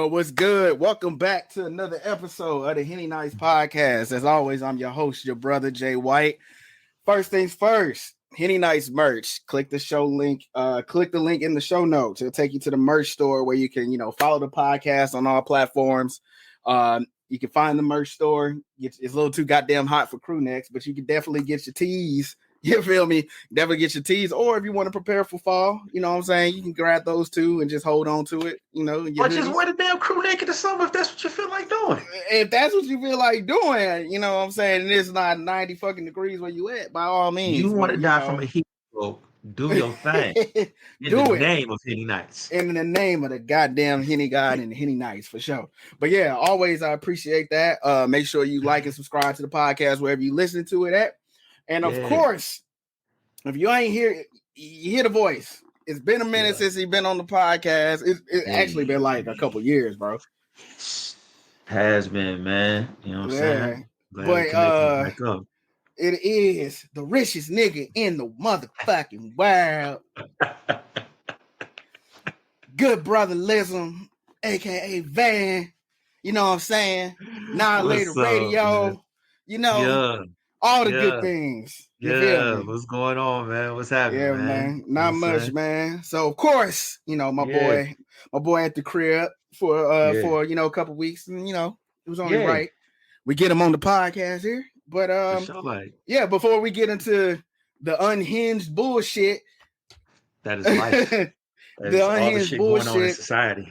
Yo, what's good? Welcome back to another episode of the Henny Nice Podcast. As always, I'm your host, your brother Jay White. First things first, Henny Nice merch. Click the show link. Click the link in the show notes. It'll take you to the merch store where you can, follow the podcast on all platforms. You can find the merch store. It's a little too goddamn hot for crew necks, but you can definitely get your tees. You feel me? Definitely get your tees. Or if you want to prepare for fall, you know what I'm saying? You can grab those two and just hold on to it. Or just wear the damn crew neck in the summer if that's what you feel like doing. If that's what you feel like doing, you know what I'm saying? And it's not 90 fucking degrees where you at, by all means. You want to die from a heat stroke, do your thing. In the name of Henny Nights. In the name of the goddamn Henny God and the Henny Nights, for sure. But yeah, always I appreciate that. Make sure you like and subscribe to the podcast wherever you listen to it at. And of course, if you ain't hear, you hear the voice. It's been a minute since he's been on the podcast. It's actually been like a couple years, bro. Has been, man. You know what I'm saying? But it is the richest nigga in the motherfucking world. GoodBrotherLyzm, aka Van. You know what I'm saying? Now later radio. Man? All the good things. What's going on, man? What's happening, man? Not much, man. So of course, my boy at the crib for a couple weeks, and it was only right we get him on the podcast here. But before we get into the unhinged bullshit, that is life. The unhinged bullshit going on in society.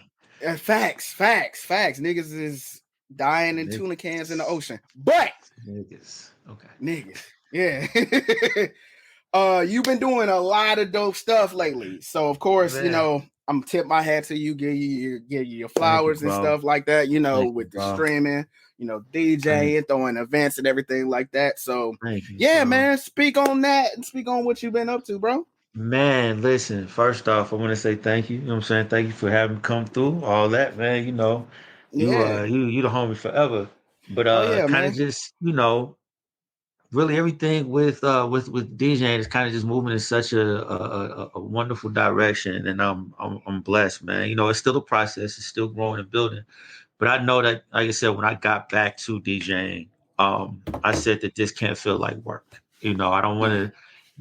Facts. Niggas is dying in tuna cans in the ocean, but niggas. Yeah. You've been doing a lot of dope stuff lately. So of course, I'm tip my hat to you, give you your flowers and stuff like that, with the streaming, DJing, throwing events and everything like that. So man, speak on that and speak on what you've been up to, bro. Man, listen, first off, I want to say thank you. You know what I'm saying? Thank you for having me come through, all that, man. You the homie forever. But kind of just, really everything with DJing is kind of just moving in such a wonderful direction, and I'm blessed, man. It's still a process, it's still growing and building, but I know that, like I said, when I got back to DJing, I said that this can't feel like work. I don't want to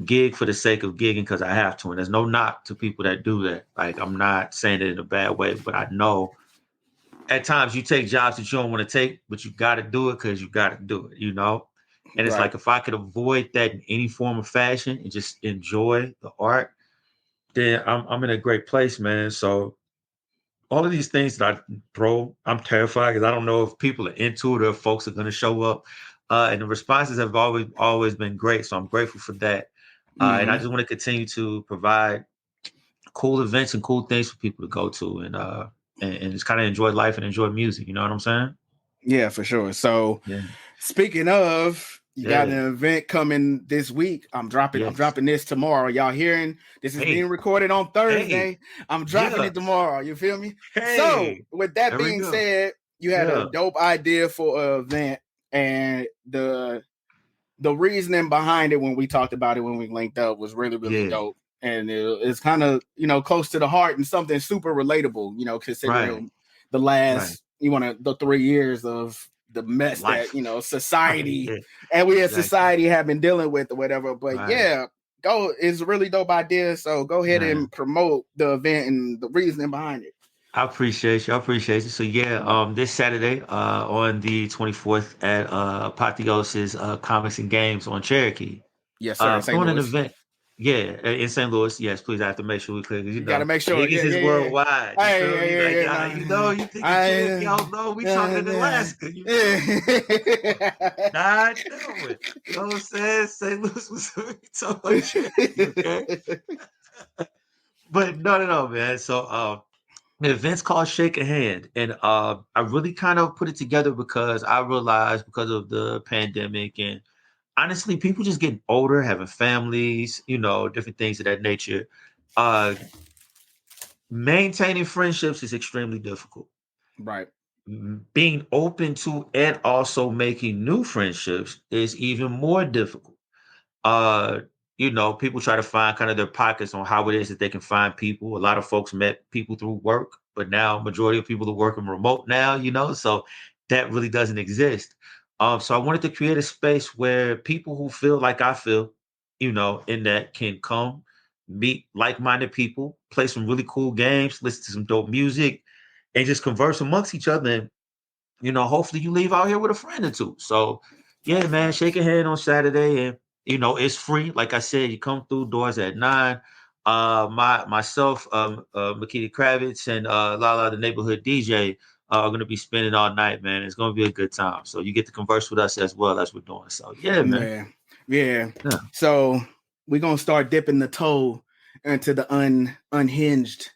gig for the sake of gigging because I have to, and there's no knock to people that do that. Like, I'm not saying it in a bad way, but I know at times you take jobs that you don't want to take, but you got to do it because you got to do it, And it's like, if I could avoid that in any form of fashion and just enjoy the art, then I'm in a great place, man. So all of these things that I throw, I'm terrified because I don't know if people are into it or if folks are going to show up. And the responses have always been great. So I'm grateful for that. And I just want to continue to provide cool events and cool things for people to go to and just kind of enjoy life and enjoy music. You know what I'm saying? Yeah, for sure. So speaking of, you got an event coming this week. I'm dropping this tomorrow. Y'all hearing? This is being recorded on Thursday. I'm dropping it tomorrow. You feel me? So with that being said, you had a dope idea for an event, and the reasoning behind it when we talked about it when we linked up was really, really dope. And it's kind of, close to the heart and something super relatable, considering the last the 3 years of the mess that society and we as society have been dealing with or whatever. But it's a really dope idea. So go ahead and promote the event and the reasoning behind it. I appreciate you. So this Saturday on the 24th at Apotheosis Comics and Games on Cherokee. Yes, sir. On an event. Yeah, in St. Louis. Yes, please. I have to make sure we clear. You gotta make sure. Vegas is worldwide. You think y'all know we talking in Alaska. Not knowing. You know what I'm saying? St. Louis was talking about Cherokee, okay? But no, man. So the event's called Shake a Hand, and I really kind of put it together because I realized, because of the pandemic and honestly, people just getting older, having families, different things of that nature. Maintaining friendships is extremely difficult. Right. Being open to and also making new friendships is even more difficult. People try to find kind of their pockets on how it is that they can find people. A lot of folks met people through work. but now majority of people are working remote now, so that really doesn't exist. So I wanted to create a space where people who feel like I feel, in that can come, meet like-minded people, play some really cool games, listen to some dope music, and just converse amongst each other. And, hopefully you leave out here with a friend or two. So yeah, man, shake a hand on Saturday, and it's free. Like I said, you come through, doors at 9. Myself, Makita Kravitz, and Lala, the neighborhood DJ, are going to be spending all night, man. It's going to be a good time. So you get to converse with us as well as we're doing. So yeah, man. Yeah. So we're going to start dipping the toe into the unhinged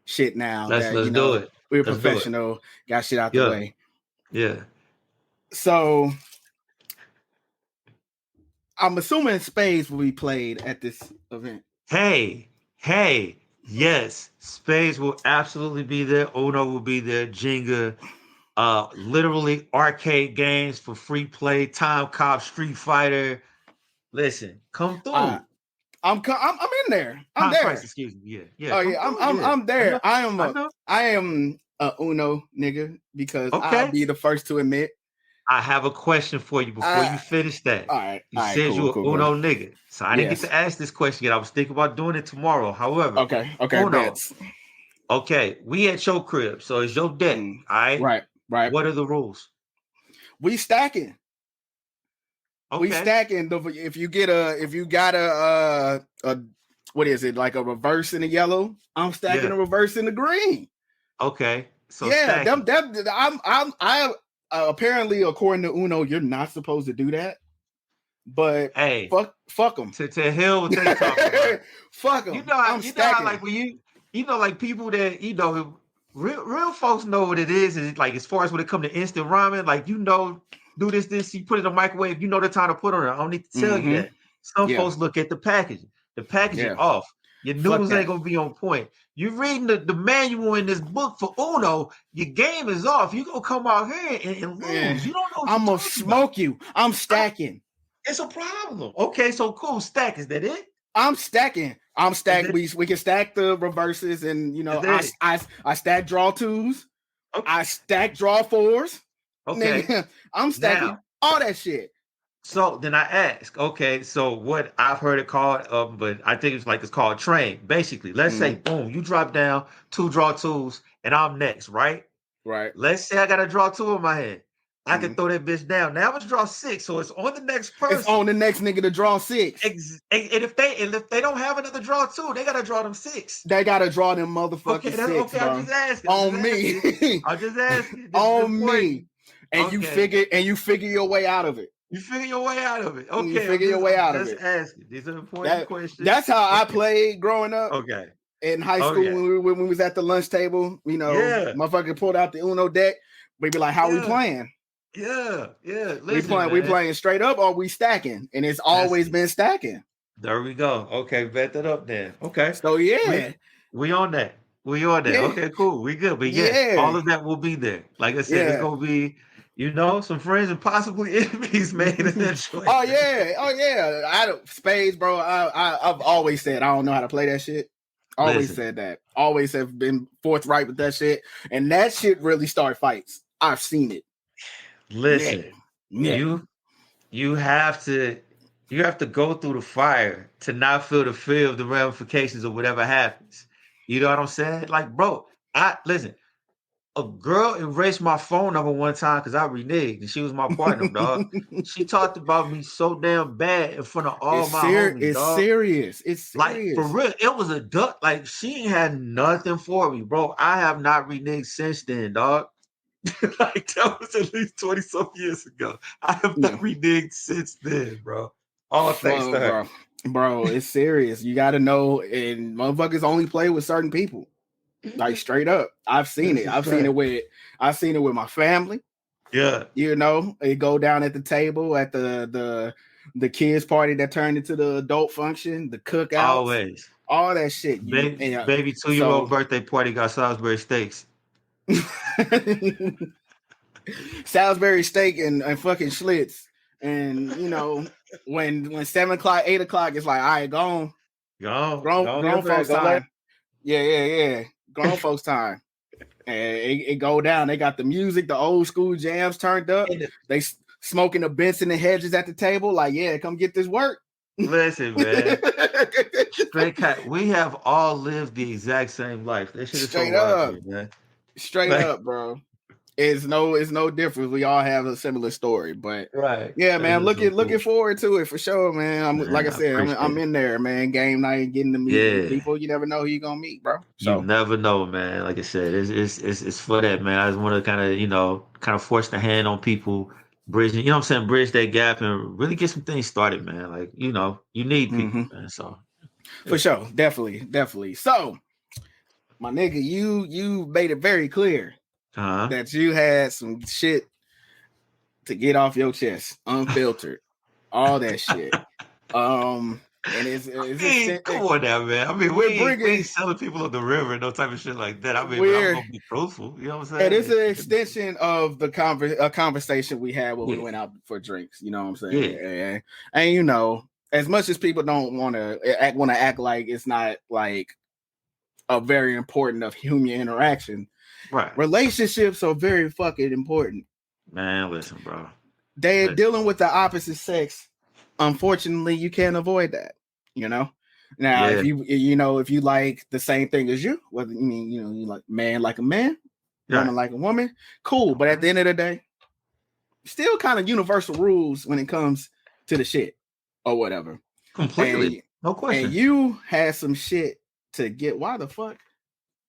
shit now. Let's do it. We're professional. Got shit out the way. Yeah. So I'm assuming Spades will be played at this event. Hey, yes, Spades will absolutely be there. Uno will be there. Jenga, literally arcade games for free play. Time Cop, Street Fighter. Listen, come through. I'm in there. I'm there. Price, excuse me. Yeah. Oh yeah, I'm there. I am a Uno nigga because I'll be the first to admit. I have a question for you before you finish that. All right. You said you were Uno nigga. So I didn't get to ask this question yet. I was thinking about doing it tomorrow. However, okay, Uno. Bets. Okay, we at your crib, so it's your deck. All right? Right. What are the rules? We stacking. Okay. We stacking. If you got a what is it, like a reverse in the yellow? I'm stacking a reverse in the green. Okay. So yeah, I'm apparently, according to Uno, you're not supposed to do that. But hey, fuck them. To hell with they talking about. Fuck them. You know how like when like people that real folks know what it is, and like as far as when it comes to instant ramen, like do this, you put it in the microwave, the time to put on it. I don't need to tell you that. Some folks look at the packaging. The packaging off. Your noodles ain't gonna be on point. You're reading the manual in this book for Uno. Your game is off. You gonna come out here and lose. You don't know. I'm gonna smoke you. I'm stacking. It's a problem. Okay, so cool. Stack, is that it? I'm stacking. We can stack the reverses, and I stack draw twos. Okay. I stack draw fours. Okay, nigga, I'm stacking all that shit. So then I ask, okay, so what I've heard it called, but I think it's called train. Basically, let's say, boom, you drop down 2 draw twos, and I'm next, right? Right. Let's say I got a draw 2 in my hand. I can throw that bitch down. Now it's draw 6, so it's on the next person. It's on the next nigga to draw 6. And if they don't have another draw 2, they gotta draw them 6. They gotta draw them motherfucking 6. Okay, I'm just asking. On me. I'm just asking. On me. And you figure your way out of it. You figure your way out of it. Okay. You figure your way out of it. Just asking. These are important questions. That's how I played growing up. Okay. In high school, when we was at the lunch table, motherfucker pulled out the Uno deck. We be like, how we playing? Yeah. Listen, we playing straight up, or we stacking? And it's always been stacking. There we go. Okay, bet that up then. Okay. So we on that. Yeah. Okay, cool. We good. But all of that will be there. Like I said, it's gonna be some friends and possibly enemies made in that choice. Oh yeah. Spades, bro. I've always said I don't know how to play that shit. Always said that. Always have been forthright with that shit. And that shit really start fights. I've seen it. Listen, you have to go through the fire to not feel the fear of the ramifications of whatever happens. You know what I'm saying? Like, bro, listen. A girl erased my phone number one time because I reneged, and she was my partner, dog. She talked about me so damn bad in front of all my homies, dog. It's serious. Like, for real, it was a duck. Like, she ain't had nothing for me, bro. I have not reneged since then, dog. Like, that was at least 20-some years ago. I have not reneged since then, bro. All thanks to her. Bro, it's serious. You got to know, and motherfuckers only play with certain people. Like straight up, I've seen it. I've seen it with my family. Yeah, it go down at the table at the kids party that turned into the adult function, the cookout. Always, all that shit. Baby 2-year-old birthday party got Salisbury steaks. Salisbury steak and fucking Schlitz, and when 7 o'clock, 8 o'clock, it's like, all right, grown folks time. Yeah. Grown folks time. And it go down. They got the music, the old school jams turned up. They smoking the Benson and Hedges at the table. Like, yeah, come get this work. Listen, man. Straight cut. We have all lived the exact same life. That shit is so wild to me, man. Straight up, bro. It's no difference. We all have a similar story, but yeah, man. Looking forward to it for sure, man. Like I said, I'm in there, man. Game night, getting to meet people. You never know who you're gonna meet, bro. So. You never know, man. Like I said, it's for that, man. I just want to kind of force the hand on people, bridging, you know what I'm saying, bridge that gap and really get some things started, man. Like, you need people, man. So for sure, definitely. So, my nigga, you made it very clear. That you had some shit to get off your chest, unfiltered, all that shit. And it's come on now, man. I mean, we ain't selling people on the river, no type of shit like that. I mean, I'm gonna be truthful. You know what I'm saying? And it's an extension of the conversation we had when we went out for drinks. You know what I'm saying? Yeah. And as much as people don't want to act like it's not like a very important of human interaction. Right. Relationships are very fucking important. Man, listen, bro. They're dealing with the opposite sex. Unfortunately, you can't avoid that. Now, if you like the same thing as you, whether you like man like a man, woman like a woman, cool. But at the end of the day, still kind of universal rules when it comes to the shit or whatever. Completely. No question. And you had some shit to get. Why the fuck?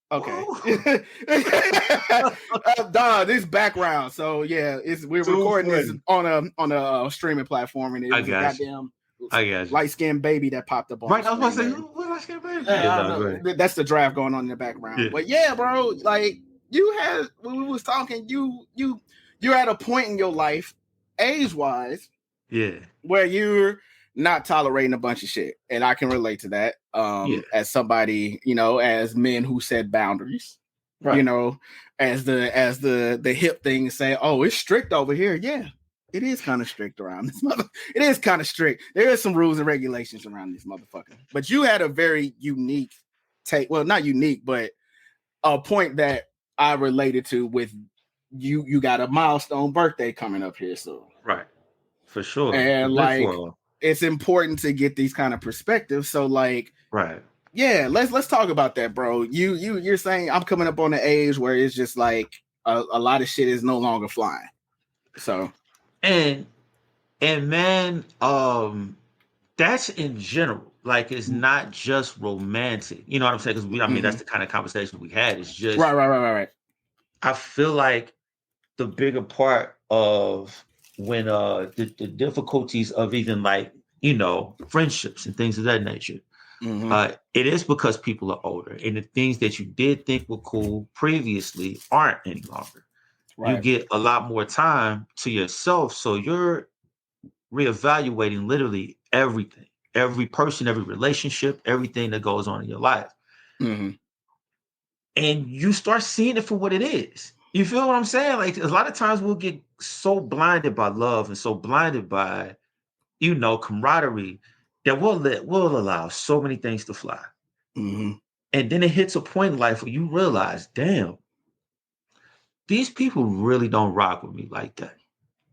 Okay. This background. So yeah, we're recording this on a streaming platform, and it was a goddamn light-skinned baby that popped up on. Right, I was about to say, what light-skinned baby? That's the draft going on in the background. Yeah. But yeah, bro, like when we was talking, you're at a point in your life, age-wise, where you're not tolerating a bunch of shit, and I can relate to that. As somebody, as men who set boundaries, as the hip thing say, oh, it's strict over here. Yeah, it is kind of strict around this mother. It is kind of strict. There is some rules and regulations around this motherfucker. But you had a very unique take. Well, not unique, but a point that I related to with you. You got a milestone birthday coming up here soon, right? For sure, and it's important to get these kind of perspectives. So yeah, let's talk about that, bro. You're saying I'm coming up on the age where it's just like a lot of shit is no longer flying. So and man, that's in general. Like, it's not just romantic. You know what I'm saying? Because I mean, that's the kind of conversation we had. It's just right. I feel like the bigger part of when the difficulties of even friendships and things of that nature, it is because people are older, and the things that you did think were cool previously aren't any longer. Right. You get a lot more time to yourself, so you're reevaluating literally everything, every person, every relationship, everything that goes on in your life, and you start seeing it for what it is. You feel what I'm saying? Like, a lot of times we'll get so blinded by love and so blinded by, camaraderie, that we'll allow so many things to fly. And then it hits a point in life where you realize, damn, these people really don't rock with me like that.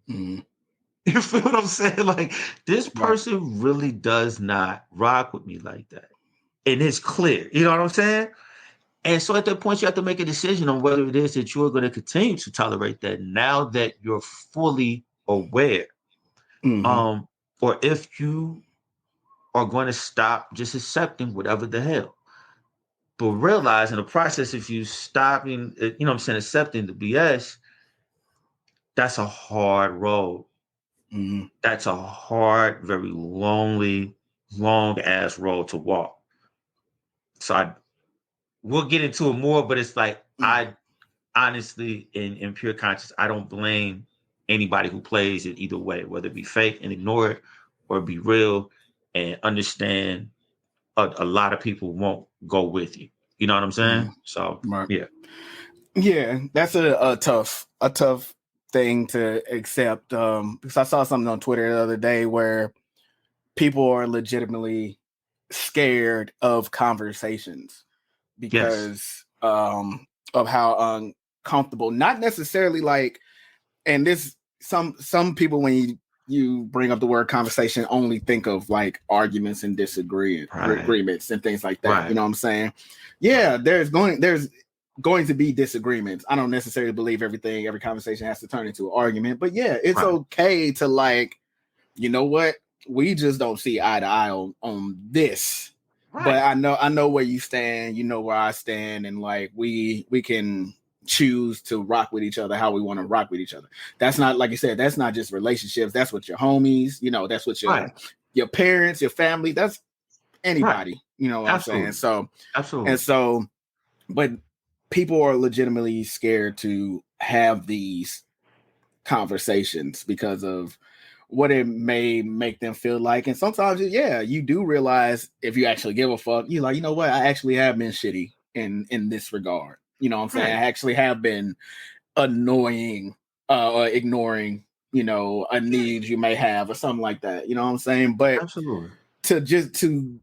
You feel what I'm saying? Like, this person really does not rock with me like that. And it's clear. You know what I'm saying? And so at that point, you have to make a decision on whether it is that you're going to continue to tolerate that now that you're fully aware. Or if you are going to stop just accepting whatever the hell. But realize in the process, if you stopping, accepting the BS, that's a hard road. That's a hard, very lonely, long ass road to walk. So we'll get into it more, but it's like, I honestly, in pure conscience, I don't blame anybody who plays it either way, whether it be fake and ignore it or be real and understand a lot of people won't go with you. You know what I'm saying? So, yeah, that's a tough thing to accept. Because I saw something on Twitter the other day where people are legitimately scared of conversations because of how uncomfortable, not necessarily like, and this some people when you bring up the word conversation only think of like arguments and agreements and things like that. Right. You know what I'm saying? Yeah, right. there's going to be disagreements. I don't necessarily believe every conversation has to turn into an argument, but yeah, it's right. okay to like, you know what? We just don't see eye to eye on this. Right. But I know where you stand, you know where I stand, and like we can choose to rock with each other how we want to rock with each other. That's not, like you said, that's not just relationships, that's with your homies, you know, that's with your parents, your family, that's anybody, right. You know what Absolutely. I'm saying? So Absolutely. And so, but people are legitimately scared to have these conversations because of what it may make them feel like. And sometimes, yeah, you do realize if you actually give a fuck, you're like, you know what, I actually have been shitty in this regard. You know what I'm saying? Right. I actually have been annoying or ignoring, you know, a need you may have or something like that. You know what I'm saying? But Absolutely. to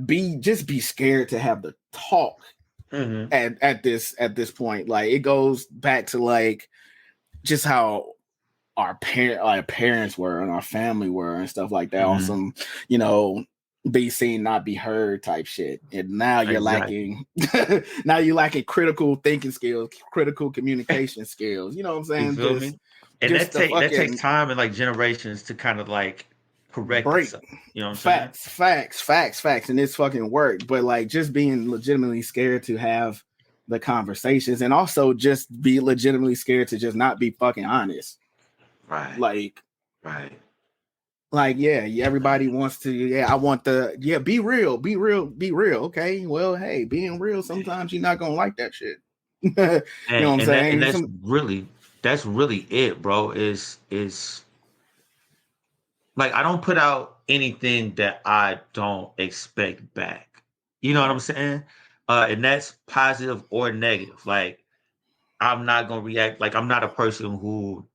be scared to have the talk at this point, like it goes back to like just how our parents were and our family were and stuff like that on some, you know, be seen, not be heard type shit. And now you're lacking critical thinking skills, critical communication skills. You know what I'm saying? You feel me? And that takes time and like generations to kind of like correct itself. You know what I'm saying? Facts. And it's fucking work. But like just being legitimately scared to have the conversations and also just be legitimately scared to just not be fucking honest. Right. Like, yeah, everybody wants to, I want be real. Okay. Well, hey, being real, sometimes you're not going to like that shit. You know what I'm saying? And that's really it, bro, is like, I don't put out anything that I don't expect back. You know what I'm saying? And that's positive or negative. Like, I'm not going to react. Like, I'm not a person who,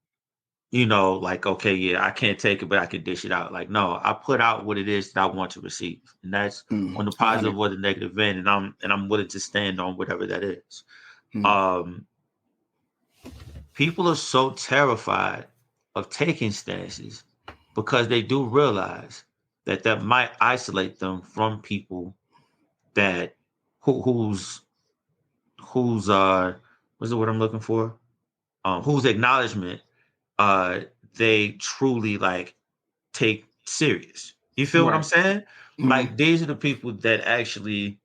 you know, like, okay, yeah, I can't take it, but I can dish it out. Like, no, I put out what it is that I want to receive, and that's on the positive or the negative end, and I'm willing to stand on whatever that is. People are so terrified of taking stances because they do realize that might isolate them from people that whose what's the word I'm looking for? Whose acknowledgement they truly like take serious. You feel what I'm saying? Like, these are the people that actually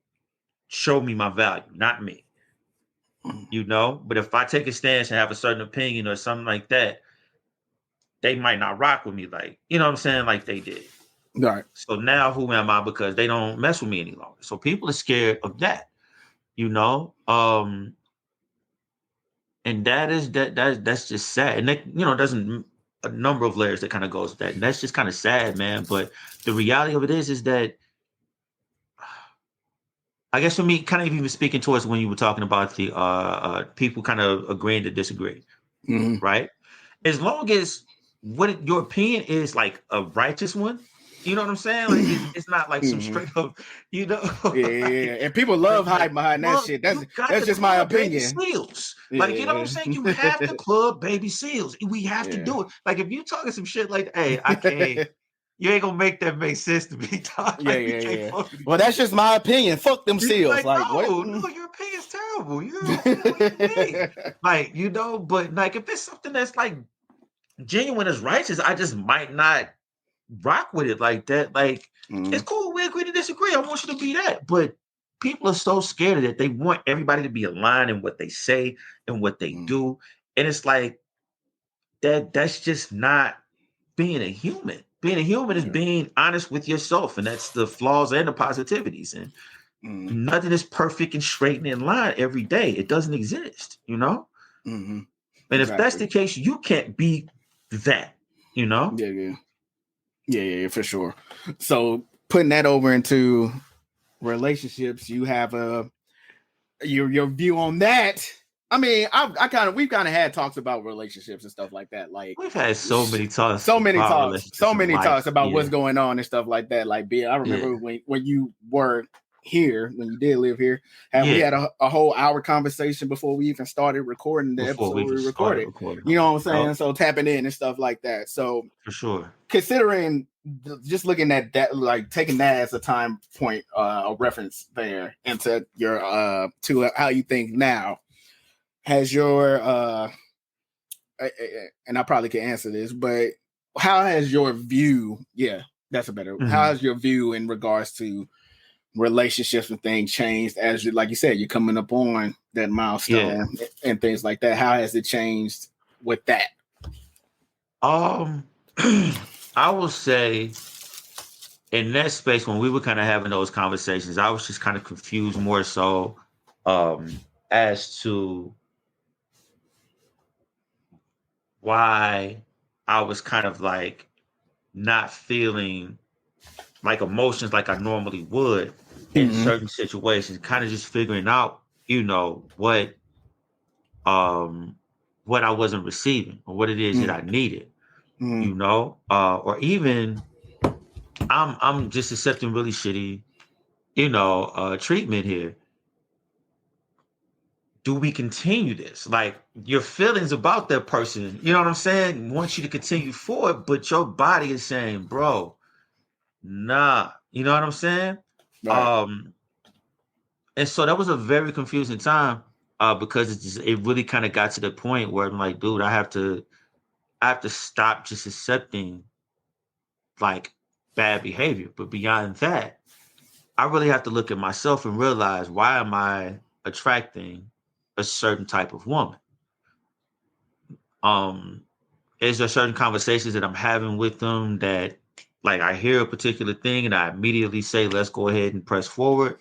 show me my value, not me. You know, but if I take a stance and have a certain opinion or something like that, they might not rock with me, like, you know what I'm saying, like they did. Right. So now who am I? Because they don't mess with me any longer. So people are scared of that, you know. And that's just sad. And that, you know, doesn't a number of layers that kind of goes with that. And that's just kind of sad, man. But the reality of it is that I guess for me, kind of even speaking towards when you were talking about the people kind of agreeing to disagree, right? As long as what your opinion is like a righteous one, you know what I'm saying? Like it's not like some straight up, you know. Yeah. And people love hiding behind that shit. That's just my opinion. Seals. Like, you know what I'm saying? You have to club baby seals. We have to do it. Like, if you talking some shit like, hey, I can't. You ain't gonna make that make sense to me, dog. Yeah. Well, that's just my opinion. Fuck them seals. Like no, your opinion's terrible. You know what you mean? Like, you know, but like if it's something that's like genuine as righteous, I just might not rock with it like that. Like, it's cool. We agree to disagree. I want you to be that. But people are so scared of it. They want everybody to be aligned in what they say and what they do. And it's like that's just not being a human. Being a human is being honest with yourself, and that's the flaws and the positivities. And nothing is perfect and straight and in line every day. It doesn't exist, you know? And if that's the case, you can't be that, you know? Yeah, for sure. So putting that over into relationships, you have your view on that. I mean, we've kind of had talks about relationships and stuff like that. Like, we've had so many talks about what's going on and stuff like that. Like, I remember when you were here, when you did live here, we had a whole hour conversation before we even started recording the episode we recorded. You know what I'm saying? So tapping in and stuff like that. So for sure, considering just looking at that, like taking that as a time point, a reference there into your to how you think now, has your and I probably can answer this, but how has your view? Yeah, that's a better. Mm-hmm. How has your view in regards to relationships and things changed as you, like you said, you're coming up on that milestone and things like that? How has it changed with that? I will say in that space when we were kind of having those conversations, I was just kind of confused more so as to why I was kind of like not feeling like emotions like I normally would in certain situations, kind of just figuring out, what I wasn't receiving or what it is that I needed, or even I'm just accepting really shitty, treatment here. Do we continue this? Like your feelings about that person, you know what I'm saying? Want you to continue forward, but your body is saying, bro, nah, you know what I'm saying? Right. And so that was a very confusing time because it really kind of got to the point where I'm like, dude, I have to stop just accepting like bad behavior. But beyond that, I really have to look at myself and realize, why am I attracting a certain type of woman? Is there certain conversations that I'm having with them that, like, I hear a particular thing and I immediately say, let's go ahead and press forward?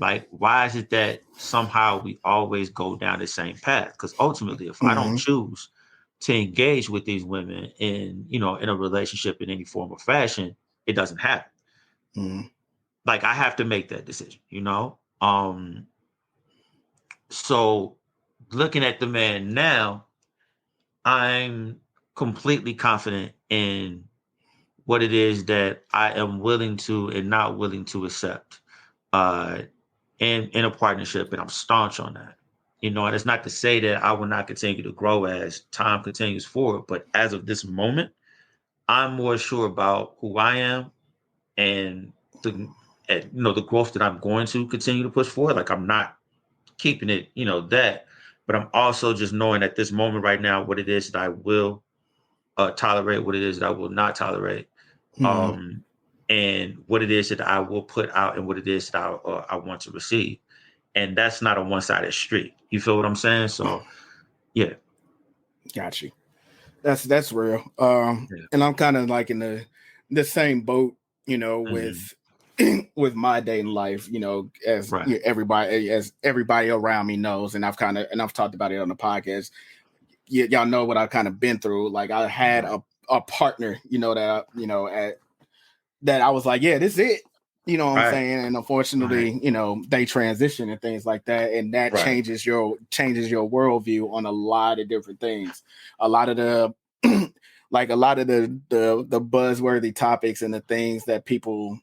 Like, why is it that somehow we always go down the same path? Because ultimately, if I don't choose to engage with these women in a relationship in any form or fashion, it doesn't happen. Like, I have to make that decision, So looking at the man now, I'm completely confident in what it is that I am willing to and not willing to accept in a partnership, and I'm staunch on that. And it's not to say that I will not continue to grow as time continues forward, but as of this moment, I'm more sure about who I am and the growth that I'm going to continue to push forward. Like, I'm not keeping it, that, but I'm also just knowing at this moment right now what it is that I will tolerate, what it is that I will not tolerate, and what it is that I will put out and what it is that I want to receive. And that's not a one-sided street. You feel what I'm saying? So, yeah. Got you. That's real. And I'm kind of like in the same boat, with with my dating life, as everybody around me knows, and I've talked about it on the podcast. Y'all know what I've kind of been through. Like, I had a partner, that I was like, yeah, this is it. You know what I'm saying? And unfortunately, they transition and things like that. And that changes your worldview on a lot of different things. A lot of the the buzzworthy topics and the things that people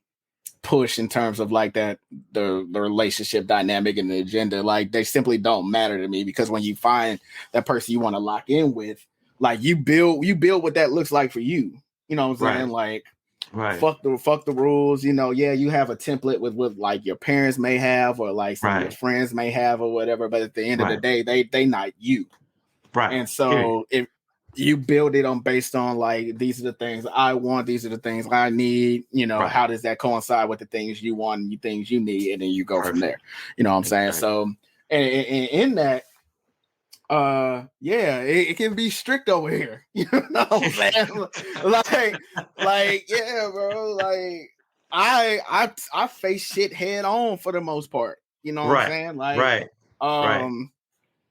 push in terms of like that, the relationship dynamic and the agenda, like, they simply don't matter to me, because when you find that person you want to lock in with, like, you build what that looks like for you. You know what I'm saying? Like, fuck the rules. Yeah, you have a template with what like your parents may have, or like some of your friends may have, or whatever. But at the end of the day, they not you. And so if you build it based on like, these are the things I want, these are the things I need, how does that coincide with the things you want and the things you need, and then you go from there. You know what I'm saying? So and in that, it can be strict over here. You know what I'm saying? like, yeah, bro. Like, I face shit head on for the most part. You know what I'm saying? Like,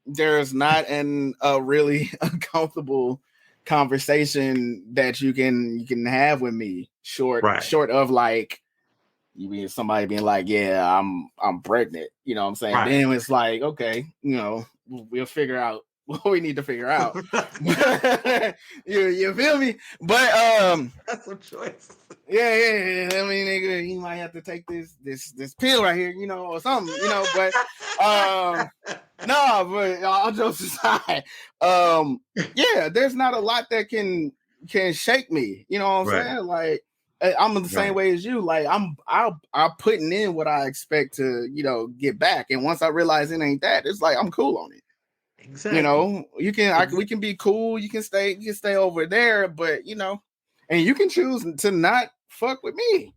there's not a really uncomfortable conversation that you can have with me, short of like somebody being like, yeah, I'm pregnant. You know what I'm saying? Then it's like, okay, we'll figure out what we need to figure out. you feel me? But that's a choice. Yeah. I mean, nigga, he might have to take this pill right here, or something, But no, but all jokes aside, yeah, there's not a lot that can shake me. You know what I'm saying? Like, I'm the same way as you. Like, I'm putting in what I expect to, get back, and once I realize it ain't that, it's like I'm cool on it. Exactly. We can be cool. You can stay over there, but and you can choose to not fuck with me.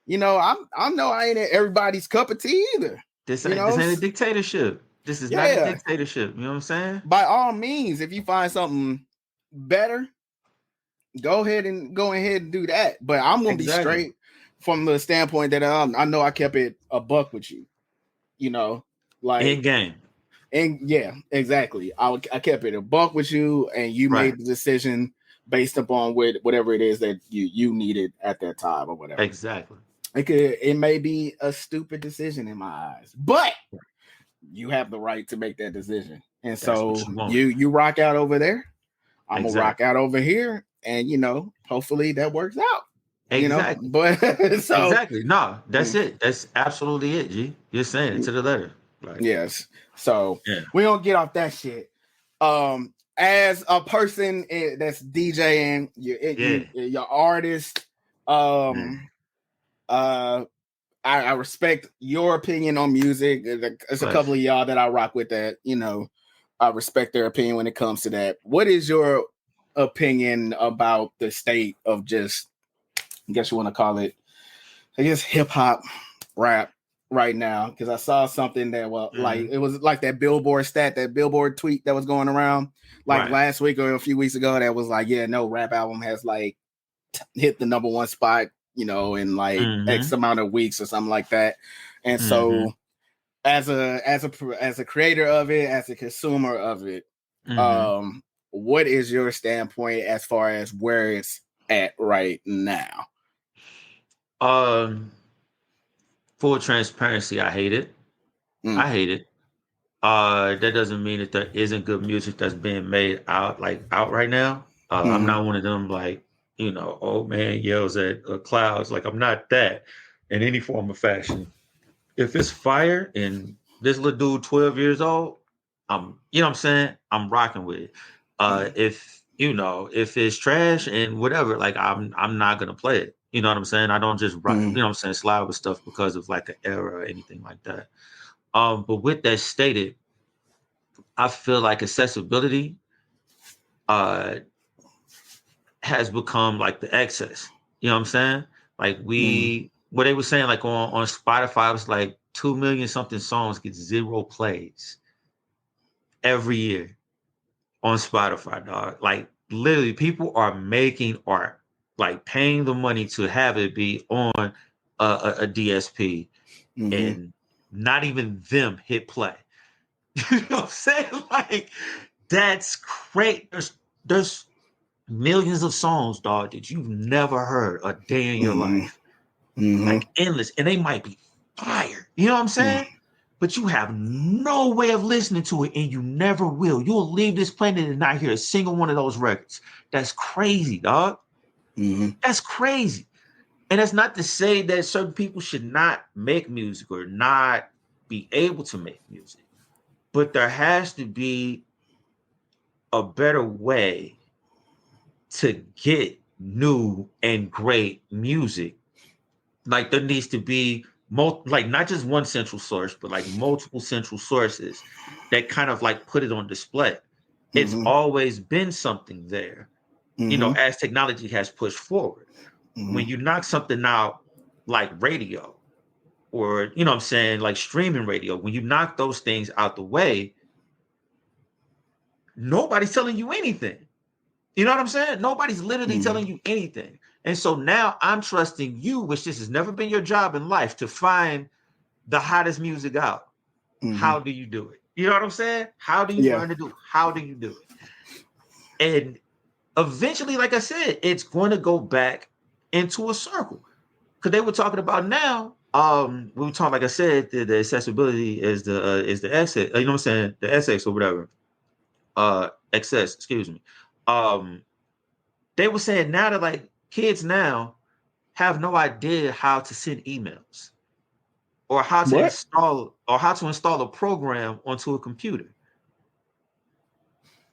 I know I ain't everybody's cup of tea either. This ain't a dictatorship. This is not a dictatorship. You know what I'm saying? By all means, if you find something better, go ahead and do that. But I'm gonna be straight from the standpoint that I know I kept it a buck with you. Like in game. And yeah, exactly. I kept it a buck with you, and you made the decision based upon whatever it is that you needed at that time or whatever. Exactly. It may be a stupid decision in my eyes, but you have the right to make that decision. And so you rock out over there. I'm gonna rock out over here, and hopefully that works out. Exactly. But exactly. No, that's it. That's absolutely it, G. You're saying it to the letter. Like, yes. So we don't get off that shit. As a person that's DJing, your artist, I respect your opinion on music. There's a couple of y'all that I rock with that, I respect their opinion when it comes to that. What is your opinion about the state of just, I guess you want to call it, hip hop, rap right now? Because I saw something that it was like that Billboard tweet that was going around last week or a few weeks ago that was like, rap album has hit the number one spot, in X amount of weeks or something like that. And so as a creator of it, as a consumer of it, what is your standpoint as far as where it's at right now? Full transparency, I hate it. I hate it. That doesn't mean that there isn't good music that's being made out right now. I'm not one of them old man yells at clouds. Like, I'm not that in any form or fashion. If it's fire and this little dude 12 years old, I'm rocking with it. If it's trash and whatever, I'm not gonna play it. You know what I'm saying? I don't just rock, slide with stuff because of an era or anything like that. But with that stated, I feel like accessibility has become the excess. You know what I'm saying? What they were saying, on Spotify, it was 2 million something songs get 0 plays every year on Spotify, dog. Literally, people are making art, paying the money to have it be on a DSP, and not even them hit play. You know what I'm saying? That's great. There's millions of songs, dog, that you've never heard a day in your life. Endless. And they might be fire. You know what I'm saying? But you have no way of listening to it, and you never will. You'll leave this planet and not hear a single one of those records. That's crazy, dog. That's crazy. And that's not to say that certain people should not make music or not be able to make music. But there has to be a better way to get new and great music. There needs to be not just one central source, but multiple central sources that kind of put it on display. It's always been something there, as technology has pushed forward. When you knock something out like radio or, streaming radio, when you knock those things out the way, nobody's telling you anything. You know what I'm saying? Nobody's literally telling you anything. And so now I'm trusting you, which this has never been your job in life, to find the hottest music out. How do you do it? You know what I'm saying? How do you learn to do it? How do you do it? And eventually, like I said, it's going to go back into a circle. Because they were talking about now, we were talking, like I said, the accessibility is the excess, you know what I'm saying? The SX or whatever. Excess, excuse me. They were saying now that kids now have no idea how to send emails or how to install a program onto a computer.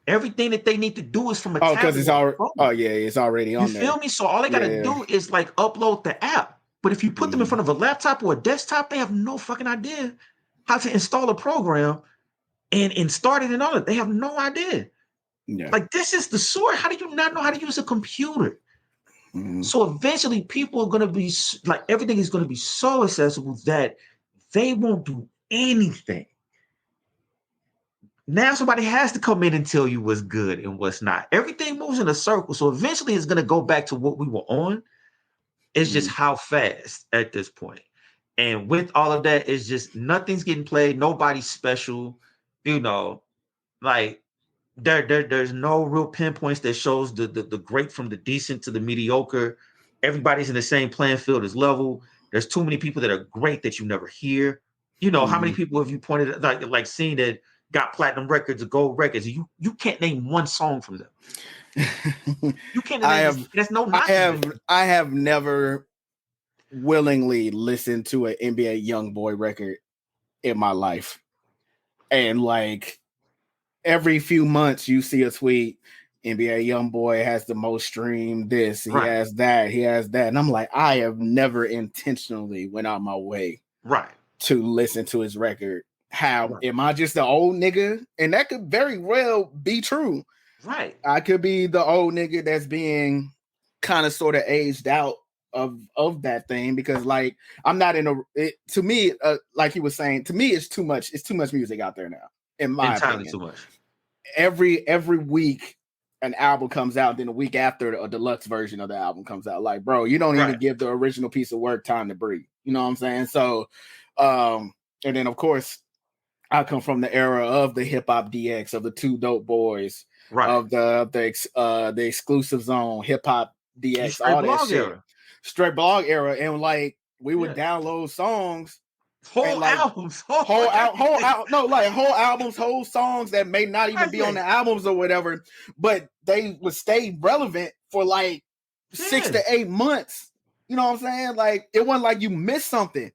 Everything that they need to do is from a tablet. Because it's already. Oh yeah, it's already on there. You feel me? So all they gotta do is like upload the app. But if you put them in front of a laptop or a desktop, they have no fucking idea how to install a program and start it and all that. They have no idea. Yeah. Like, this is the sword. How do you not know how to use a computer? So eventually people are gonna be like, everything is gonna be so accessible that they won't do anything. Now somebody has to come in and tell you what's good and what's not. Everything moves in a circle. So eventually it's going to go back to what we were on. It's just how fast at this point. And with all of that, it's just nothing's getting played. Nobody's special. You know, like there's no real pinpoints that shows the great from the decent to the mediocre. Everybody's in the same playing field as level. There's too many people that are great that you never hear. You know, how many people have you pointed like seen that got platinum records or gold records? You can't name one song from them. You can't name I have never willingly listened to an NBA YoungBoy record in my life. And like every few months you see a tweet, NBA YoungBoy has the most streamed this, he has that. And I'm like, I have never intentionally went out my way to listen to his record. How am I just the old nigga? And that could very well be true. Right. I could be the old nigga that's being kind of sort of aged out of that thing, because like I'm not in to me, like he was saying, to me it's too much music out there now, in my opinion. Too much. Every week an album comes out, then a week after a deluxe version of the album comes out. Like, bro, you don't even give the original piece of work time to breathe. You know what I'm saying? So and then of course I come from the era of the hip hop DX, of the Two Dope Boys, of the exclusive zone, hip hop DX, all that shit. Straight blog era. And like we would download songs, whole albums, whole albums, whole songs that may not even be on the albums or whatever, but they would stay relevant for like 6 to 8 months. You know what I'm saying? Like, it wasn't like you missed something,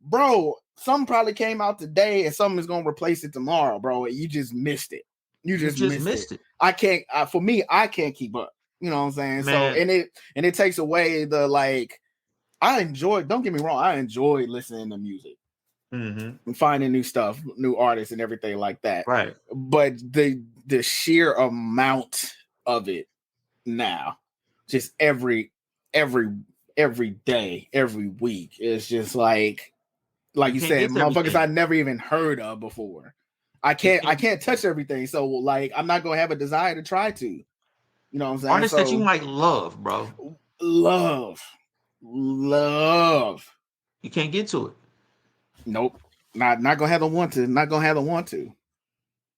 bro. Something probably came out today and something is going to replace it tomorrow, bro. You just missed it. You just missed it. I can't, for me, I can't keep up. You know what I'm saying? Man. So, and it takes away the, like, don't get me wrong, I enjoy listening to music and finding new stuff, new artists and everything like that. Right. But the sheer amount of it now, just every day, every week, it's just like you said, motherfuckers I never even heard of before. I can't touch everything. So like, I'm not gonna have a desire to try to. You know what I'm saying? Artists that you might love, bro. Love. You can't get to it. Nope. Not gonna have the want to.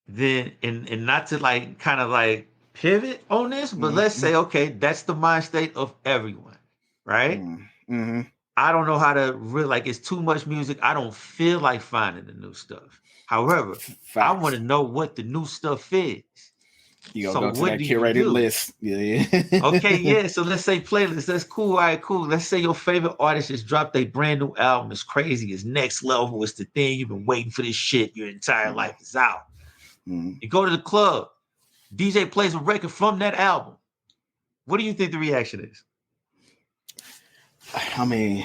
Then and not to like kind of like pivot on this, but let's say, okay, that's the mind state of everyone, right? I don't know how to really, like, it's too much music. I don't feel like finding the new stuff. However, I want to know what the new stuff is. You go to that curated list. Yeah. Okay, yeah. So let's say playlist. That's cool. All right, cool. Let's say your favorite artist just dropped a brand new album. It's crazy. It's next level. It's the thing. You've been waiting for this shit. Your entire life is out. You go to the club. DJ plays a record from that album. What do you think the reaction is? I mean,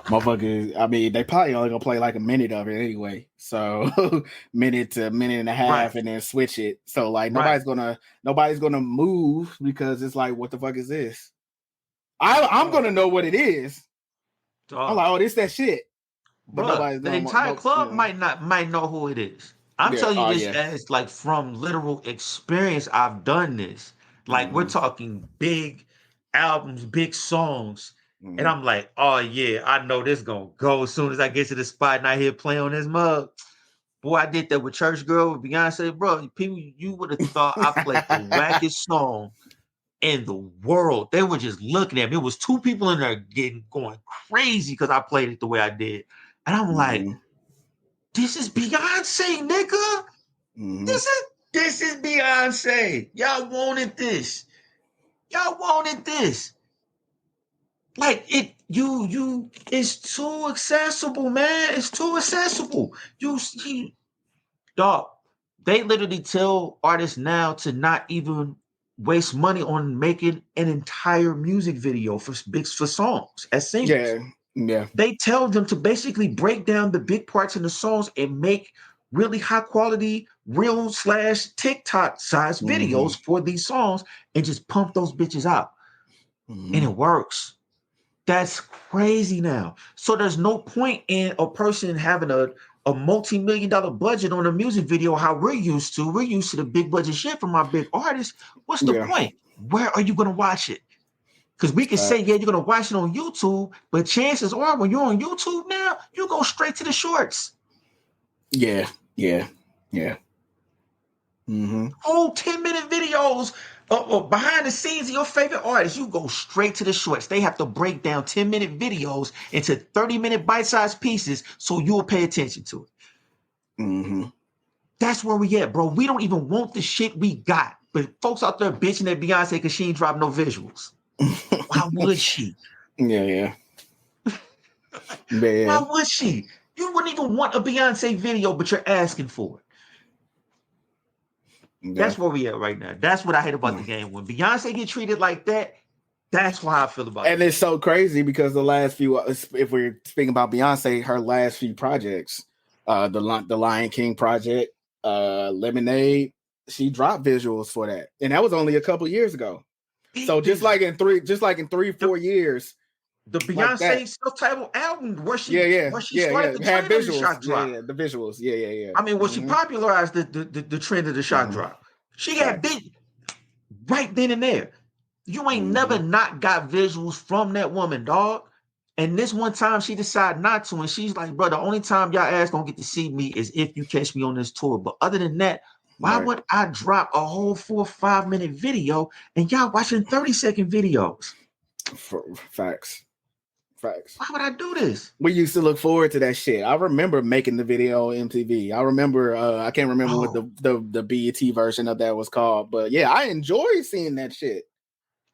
motherfuckers, they probably only gonna play like a minute of it anyway. So minute to minute and a half, and then switch it. So like nobody's gonna move, because it's like, what the fuck is this? I'm gonna know what it is. I'm like, oh, this that shit. But the entire club might know who it is. I'm telling you this as like from literal experience. I've done this. Like, we're talking big albums, big songs. And I'm like, oh yeah, I know this gonna go as soon as I get to the spot and I hear play on this mug. Boy, I did that with Church Girl, with Beyonce, bro. People, you would have thought I played the wackest song in the world. They were just looking at me. It was 2 people in there going crazy because I played it the way I did. And I'm like, this is Beyonce, nigga. This is Beyonce. Y'all wanted this. Like it's too accessible, man. It's too accessible. Dog, they literally tell artists now to not even waste money on making an entire music video for songs as singles. Yeah. They tell them to basically break down the big parts in the songs and make really high quality reel/TikTok size videos for these songs and just pump those bitches out. And it works. That's crazy now. So there's no point in a person having a multi-million-dollar budget on a music video how we're used to. We're used to the big budget shit from our big artists. What's the point? Where are you going to watch it? Because we can say, yeah, you're going to watch it on YouTube, but chances are when you're on YouTube now, you go straight to the shorts. Yeah. Whole 10-minute videos behind the scenes of your favorite artists, you go straight to the shorts. They have to break down 10-minute videos into 30-minute bite-sized pieces so you'll pay attention to it. That's where we at, bro. We don't even want the shit we got. But folks out there bitching at Beyonce because she ain't dropped no visuals. Why would she? Yeah. Why would she? You wouldn't even want a Beyonce video, but you're asking for it. Yeah. That's where we at right now. That's what I hate about the game. When Beyonce get treated like that, that's why I feel about it. And it's so crazy because the last few, if we're speaking about Beyonce, her last few projects, the Lion King project, Lemonade, she dropped visuals for that, and that was only a couple years ago. So just like in 3-4 years, the Beyonce like self-titled album where she started the had trend visuals, of the shock drop. The visuals, yeah. I mean, she popularized the trend of the shock drop. She got big right then and there. You ain't never not got visuals from that woman, dog. And this one time she decided not to, and she's like, bro, the only time y'all ass gonna get to see me is if you catch me on this tour. But other than that, why would I drop a whole 4 or 5 minute video and y'all watching 30-second videos? Facts. Why would I do this? We used to look forward to that shit. I remember making the video on MTV. I remember, I can't remember what the BET version of that was called, but yeah, I enjoyed seeing that shit.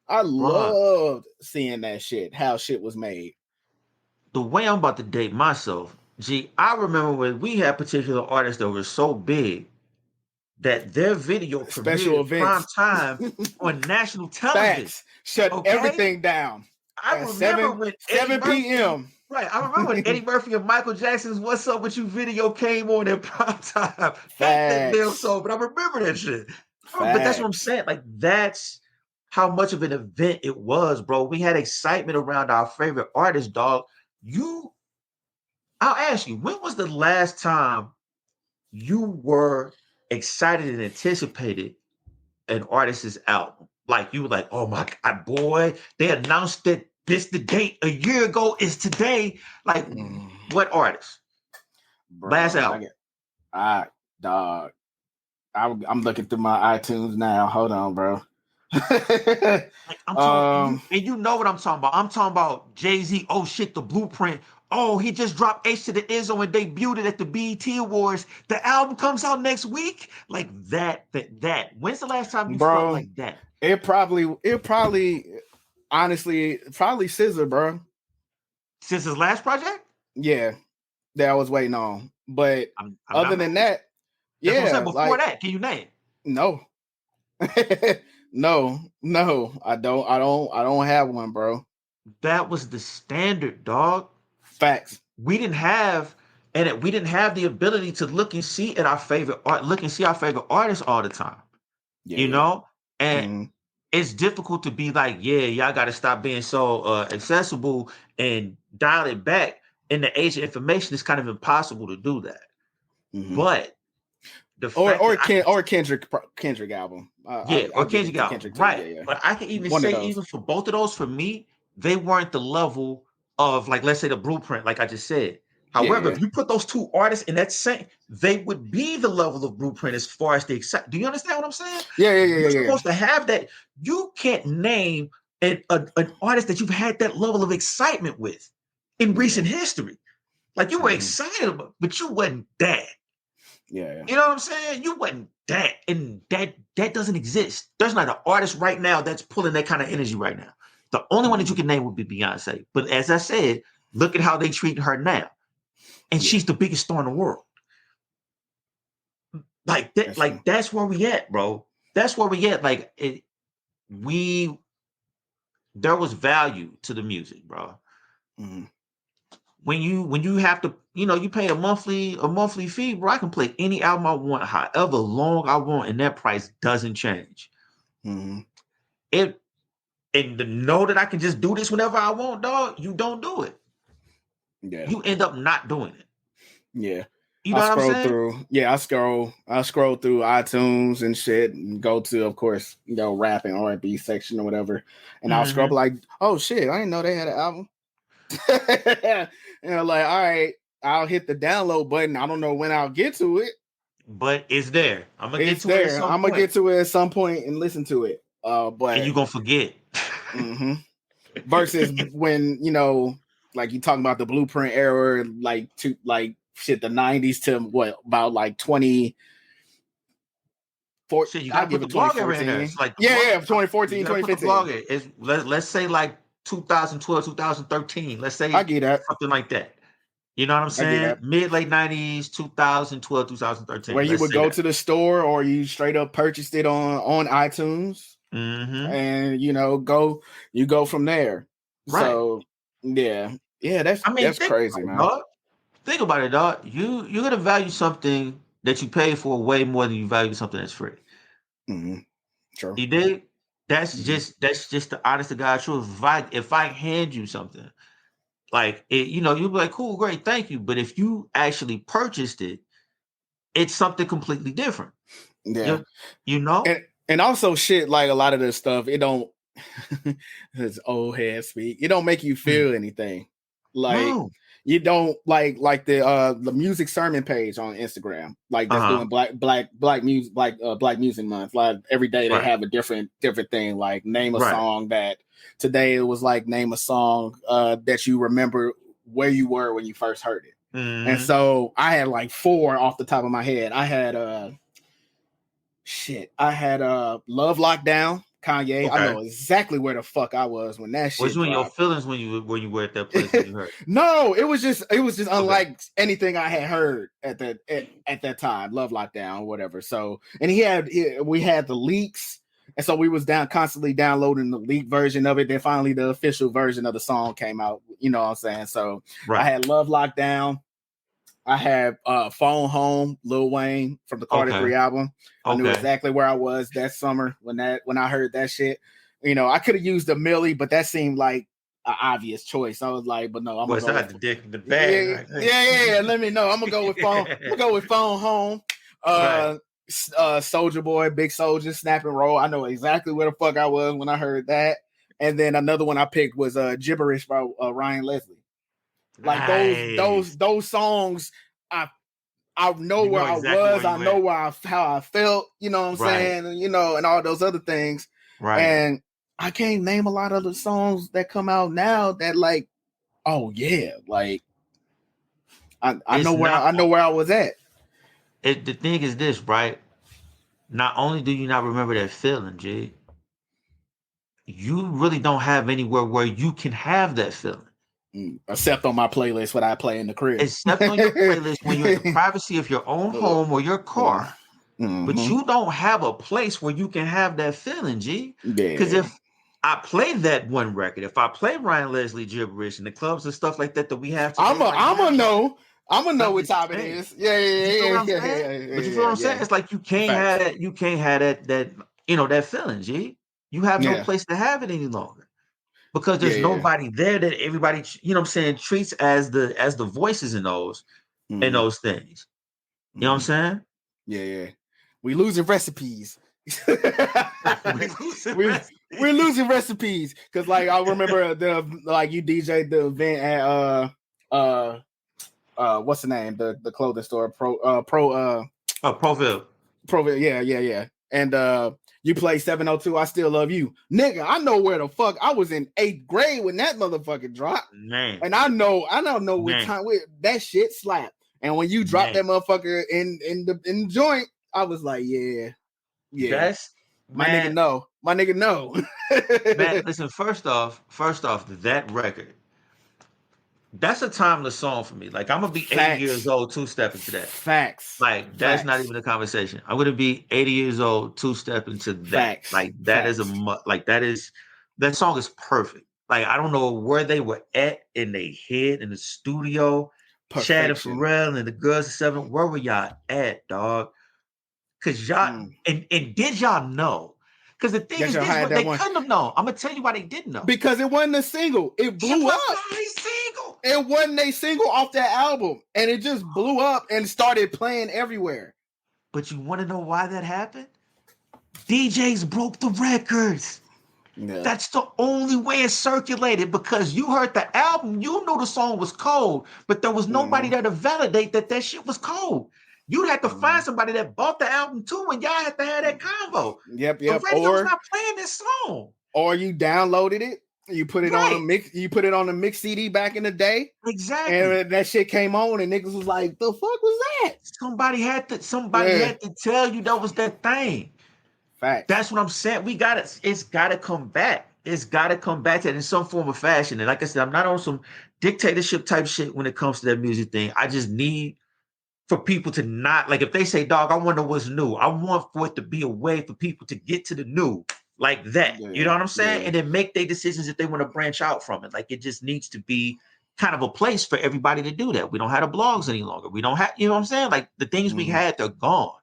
I loved seeing that shit, how shit was made. The way I'm about to date myself, I remember when we had particular artists that were so big that their video premiered prime time on national television. Shut everything down. I remember when 7 p.m. Right. I remember when Eddie Murphy and Michael Jackson's "What's Up With You" video came on in prime time. That damn soul, but I remember that shit. But that's what I'm saying. Like, that's how much of an event it was, bro. We had excitement around our favorite artist, dog. I'll ask you, when was the last time you were excited and anticipated an artist's album? Like, you were like, oh my God, boy, they announced that the date a year ago is today. Like, what artist? Bro, last album. Dog. I'm looking through my iTunes now. Hold on, bro. Like, I'm talking, and you know what I'm talking about. I'm talking about Jay-Z. Oh shit, the Blueprint. Oh, he just dropped H to the Izzo and debuted it at the BET Awards. The album comes out next week. Like that. When's the last time you felt like that? It probably, honestly, probably SZA, bro. SZA's last project? Yeah, that I was waiting on. But other than that, that's what I'm saying. Before that, can you name? No. No, I don't have one, bro. That was the standard, dog. Facts. We didn't have the ability to look and see our favorite artists all the time. Yeah, you know? And it's difficult to be like, yeah, y'all got to stop being so accessible and dial it back. In the age of information, it's kind of impossible to do that. But or Kendrick album. Or Kendrick album. Right. Yeah. But I can even say, even for both of those, for me, they weren't the level of, like, let's say the Blueprint, like I just said. However, if you put those two artists in that same, they would be the level of Blueprint as far as the excitement. Do you understand what I'm saying? You're supposed to have that. You can't name an artist that you've had that level of excitement with in recent history. Like, you were excited about, but you wasn't that. Yeah. You know what I'm saying? You wasn't that. And that doesn't exist. There's not an artist right now that's pulling that kind of energy right now. The only one that you can name would be Beyonce. But as I said, look at how they treat her now. And she's the biggest star in the world. Like that, that's where we at, bro. That's where we at. Like there was value to the music, bro. Mm-hmm. When you have to, you pay a monthly fee, bro. I can play any album I want, however long I want, and that price doesn't change. Mm-hmm. And to know that I can just do this whenever I want, dog, you don't do it. Yeah. You end up not doing it. Yeah. You know what I'm saying? I scroll through iTunes and shit and go to, of course, rap and R&B section or whatever. And I'll scroll like, oh shit, I didn't know they had an album. And I'm like, all right, I'll hit the download button. I don't know when I'll get to it. But it's there. I'm gonna get to it at some point. I'm gonna get to it at some point and listen to it. But and you're gonna forget. Mm-hmm. Versus when, like you talking about the Blueprint era, like the 90s to what about like 2014? Shit, you gotta put the blog era in there. It's like 2014, 2015. Let's say like 2012, 2013. Let's say I get that. Something like that. You know what I'm saying? Late 90s, 2012, 2013. Where you would go to the store or you straight up purchased it on iTunes. Mm-hmm. And you go from there. Right. So that's crazy, man. Dog. Think about it, dog. You're gonna value something that you pay for way more than you value something that's free. Mm-hmm. True. You dig? That's just the honest to God truth. If I hand you something, like it, you'll be like, cool, great, thank you. But if you actually purchased it, it's something completely different. Yeah. And also shit, like a lot of this stuff, it don't this old head speak, it don't make you feel anything. Like you don't like the music sermon page on Instagram, like that's doing black music month. Like every day they have a different thing, like name a song that today it was like name a song that you remember where you were when you first heard it. Mm-hmm. And so I had like 4 off the top of my head. I had Love Lockdown, Kanye. Okay. I know exactly where the fuck I was when that shit was you in your feelings when you were at that place when you heard it? No, it was just unlike anything I had heard at that time. Love Lockdown or whatever. So, and we had the leaks, and so we was constantly downloading the leaked version of it. Then finally the official version of the song came out. You know what I'm saying? So I had Love Lockdown. I had Phone Home, Lil Wayne from the Carter 3 album. I knew exactly where I was that summer when I heard that shit. I could have used a Millie, but that seemed like an obvious choice. I was like, but no, I'm gonna go with the dick in the bag. Yeah. Let me know. I'm gonna go with Phone. I'm gonna go with Phone Home. Soldier Boy, Big Soldier, Snap and Roll. I know exactly where the fuck I was when I heard that. And then another one I picked was Gibberish by Ryan Leslie. Like those songs, I know where I was. I know how I felt. You know what I'm saying? And all those other things. Right. And I can't name a lot of the songs that come out now that like, oh yeah, like I know where I was at. The thing is this, right? Not only do you not remember that feeling, G, you really don't have anywhere where you can have that feeling. Except on my playlist, what I play in the crib. Except on your playlist when you're in the privacy of your own home or your car. Mm-hmm. But you don't have a place where you can have that feeling, G. Because if I play that one record, if I play Ryan Leslie Gibberish and the clubs and stuff like that we have, I'm gonna know what time it is. Yeah. But you feel what I'm saying? It's like you can't have that. You can't have that that feeling, G. You have no place to have it any longer. Because there's nobody there that everybody, treats as the voices in those things. You know what I'm saying? Yeah. We losing recipes. We're losing recipes. Because like I remember you DJ'd the event at what's the name? The clothing store, Proville. Yeah. And you play 702, I Still Love You. Nigga, I know where the fuck I was in 8th grade when that motherfucker dropped. Man. And I don't know what time that shit slapped. And when you dropped that motherfucker in the joint, I was like, yeah. My nigga know. My nigga know. Man, listen, first off, that record, that's a timeless song for me. Like, I'm gonna be 80 years old two-stepping to that. Facts. Like, that's not even a conversation. I'm gonna be 80 years old two-stepping to that. Facts. Like, that song is perfect. Like, I don't know where they were at in their head in the studio. Chad and Pharrell and the girls at 7. Where were y'all at, dog? Because y'all and did y'all know? Because the thing is, this what they couldn't have known. I'm gonna tell you why they didn't know. Because it wasn't a single. It blew up. Single. It wasn't a single off that album, and it just blew up and started playing everywhere. But you want to know why that happened? DJs broke the records. Yeah. That's the only way it circulated, because you heard the album, you knew the song was cold, but there was nobody there to validate that shit was cold. You'd have to find somebody that bought the album too, and y'all had to have that convo. Yep. The radio's not playing this song. Or you downloaded it, you put it on a mix, you put it on a mix CD back in the day. Exactly. And that shit came on, and niggas was like, "The fuck was that?" Somebody had to tell you that was that thing. Fact. That's what I'm saying. It's gotta come back. It's gotta come back to it in some form of fashion. And like I said, I'm not on some dictatorship type shit when it comes to that music thing. I just need for people to not, like, if they say, dog, I wonder what's new, I want for it to be a way for people to get to the new like that. Yeah, you know what I'm saying? Yeah. And then make their decisions if they want to branch out from it. Like, it just needs to be kind of a place for everybody to do that. We don't have the blogs any longer. We don't have, you know what I'm saying? Like, the things we had, they're gone.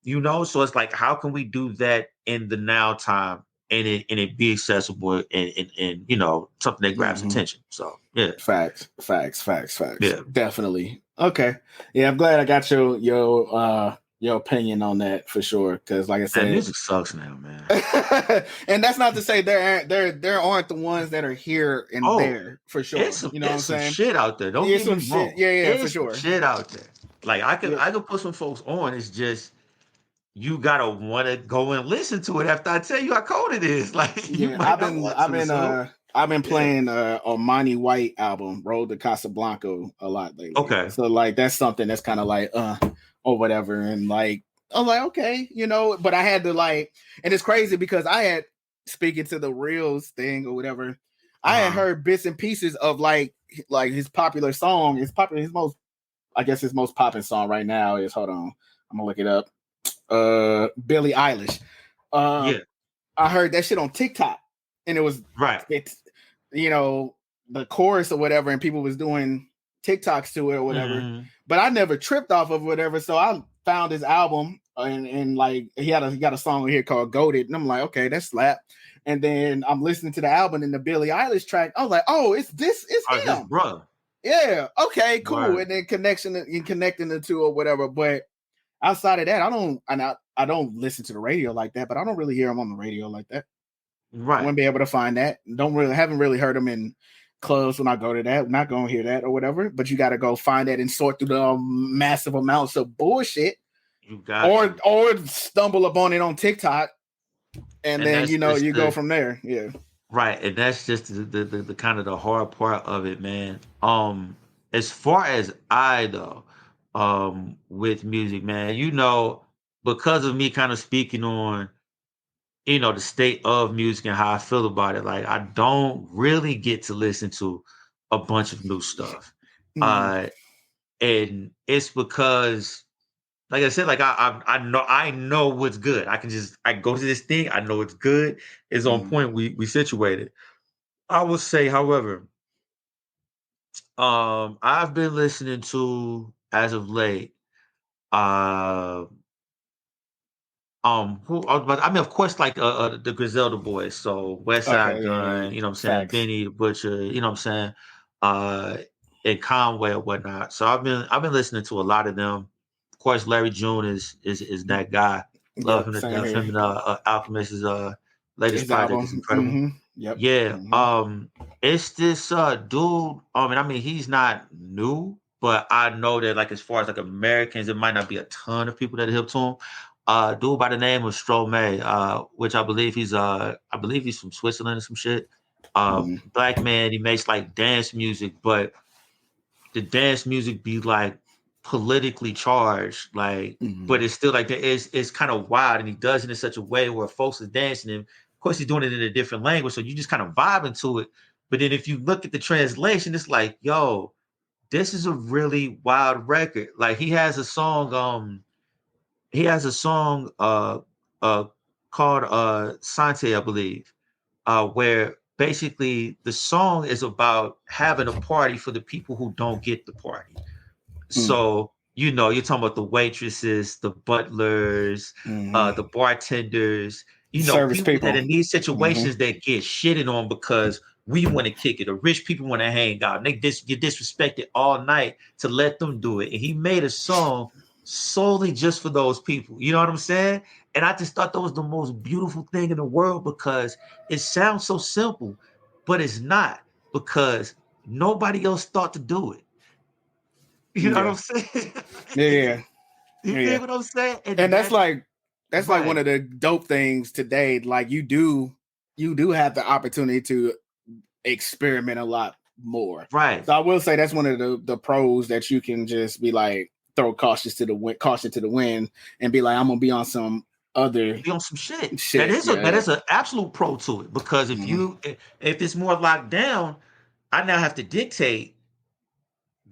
You know, so it's like, how can we do that in the now time and it be accessible and you know, something that grabs attention. So yeah. Facts. Yeah. Definitely. Okay. Yeah, I'm glad I got your opinion on that for sure. Because like I said, music sucks now, man. And that's not to say there aren't the ones that are here and there for sure. You know what I'm saying? Shit out there. Don't get me wrong. Yeah, for sure. Shit out there. Like, I could put some folks on. It's just, you gotta want to go and listen to it after I tell you how cold it is. Like, I've been playing Armani White album, Road to Casablanca, a lot lately. Okay, so like that's something that's kind of like or whatever, and like I'm like, okay, you know, but I had to like, and it's crazy because I had, speaking to the Reels thing or whatever, I had heard bits and pieces of like his popular song, his most popping song right now is, hold on, I'm gonna look it up. Billie Eilish. I heard that shit on TikTok, and it was it's, you know, the chorus or whatever, and people was doing TikToks to it or whatever. But I never tripped off of whatever, so I found his album and like he got a song here called "Goated," and I'm like, okay, that's slap. And then I'm listening to the album and the Billie Eilish track. I was like, oh, it's him, brother. Yeah, okay, cool. Right. And then connecting the two or whatever, but. Outside of that, I don't listen to the radio like that, but I don't really hear them on the radio like that. Right. I wouldn't be able to find that. Haven't really heard them in clubs when I go to that. I'm not going to hear that or whatever, but you got to go find that and sort through the massive amounts of bullshit. You got or stumble upon it on TikTok, and then you go from there. Yeah. Right, and that's just the kind of the hard part of it, man. As far as with music, man, you know, because of me kind of speaking on, you know, the state of music and how I feel about it, like, I don't really get to listen to a bunch of new stuff. And it's because, like I said, like I know what's good. I go to this thing, I know it's good, it's on point, we situated. I will say, however, I've been listening to, as of late, of course, like the Griselda boys, so Westside Gun, you know what I'm saying, Benny the Butcher, you know what I'm saying, and Conway or whatnot. So I've been listening to a lot of them. Of course, Larry June is that guy. Love him to death. Him and Alchemist's latest project is incredible. Yep. Yeah. It's this dude. I mean, he's not new, but I know that, like, as far as like Americans, it might not be a ton of people that are hip to him. Dude by the name of Stromae, which I believe he's from Switzerland or some shit. Black man, he makes like dance music, but the dance music be like politically charged, like, but it's still like it's kind of wild, and he does it in such a way where folks are dancing. And of course, he's doing it in a different language, so you just kind of vibe into it. But then if you look at the translation, it's like, yo, this is a really wild record. Like he has a song, called Sante, I believe, where basically the song is about having a party for the people who don't get the party. So, you're talking about the waitresses, the butlers, the bartenders, service people that people in these situations that get shitted on because we want to kick it. The rich people want to hang out. And they get disrespected all night to let them do it. And he made a song solely just for those people. You know what I'm saying? And I just thought that was the most beautiful thing in the world because it sounds so simple, but it's not, because nobody else thought to do it. You know what I'm saying? Yeah. You dig what I'm saying? And that's like one of the dope things today. Like you do have the opportunity to experiment a lot more. Right. So I will say that's one of the pros, that you can just be like, throw caution to the wind and be like, I'm gonna be on some shit. That is an absolute pro to it, because if it's more locked down, I now have to dictate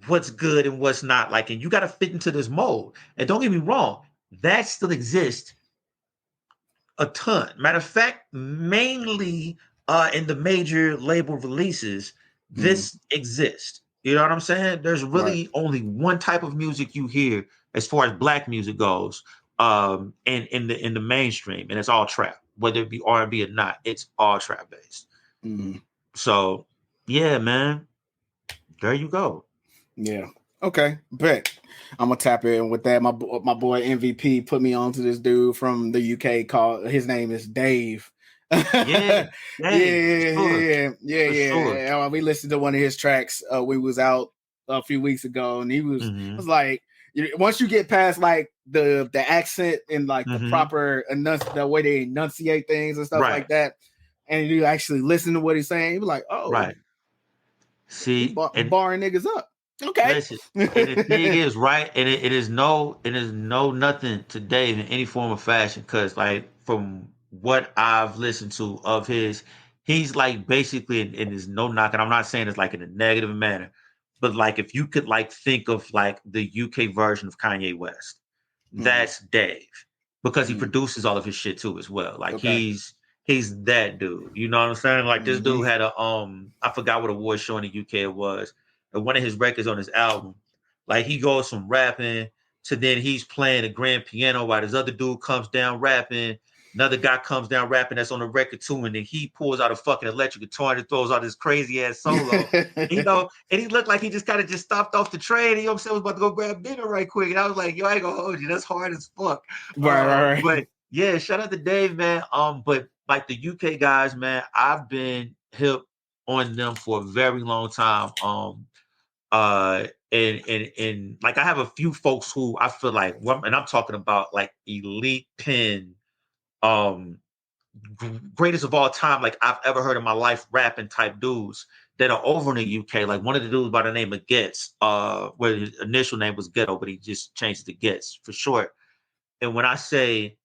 what's good and what's not. Like, and you got to fit into this mold. And don't get me wrong, that still exists a ton. Matter of fact, mainly in the major label releases, this exists. You know what I'm saying? There's really only one type of music you hear as far as black music goes, in the mainstream, and it's all trap. Whether it be R&B or not, it's all trap based. So, yeah, man, there you go. Yeah. Okay. Bet. I'm gonna tap in with that. My boy MVP put me on to this dude from the UK called. His name is Dave. Yeah. Sure. We listened to one of his tracks. We was out a few weeks ago, and he was like, once you get past like the accent and like the proper the way they enunciate things and stuff like that, and you actually listen to what he's saying, he was like, oh, right. See, barring niggas up. Okay. Listen, and the thing is, right, and it is no nothing to Dave in any form or fashion, because like from what I've listened to of his, he's like basically, and there's no knocking. I'm not saying it's like in a negative manner, but like if you could like think of like the UK version of Kanye West, that's Dave, because he produces all of his shit too as well. Like he's that dude. You know what I'm saying? Like this dude had a I forgot what award show in the UK it was. One of his records on his album, like he goes from rapping to then he's playing a grand piano while this other dude comes down rapping. Another guy comes down rapping that's on the record too, and then he pulls out a fucking electric guitar and throws out this crazy ass solo. And he looked like he just kind of just stopped off the train. And, was about to go grab dinner right quick. And I was like, yo, I ain't gonna hold you. That's hard as fuck. Right. But yeah, shout out to Dave, man. But like the UK guys, man, I've been hip on them for a very long time. And like I have a few folks who I feel like, and I'm talking about like elite pen, greatest of all time, like I've ever heard in my life, rapping type dudes that are over in the UK. Like one of the dudes by the name of Getz, where his initial name was Ghetto, but he just changed to Getz for short. And when I say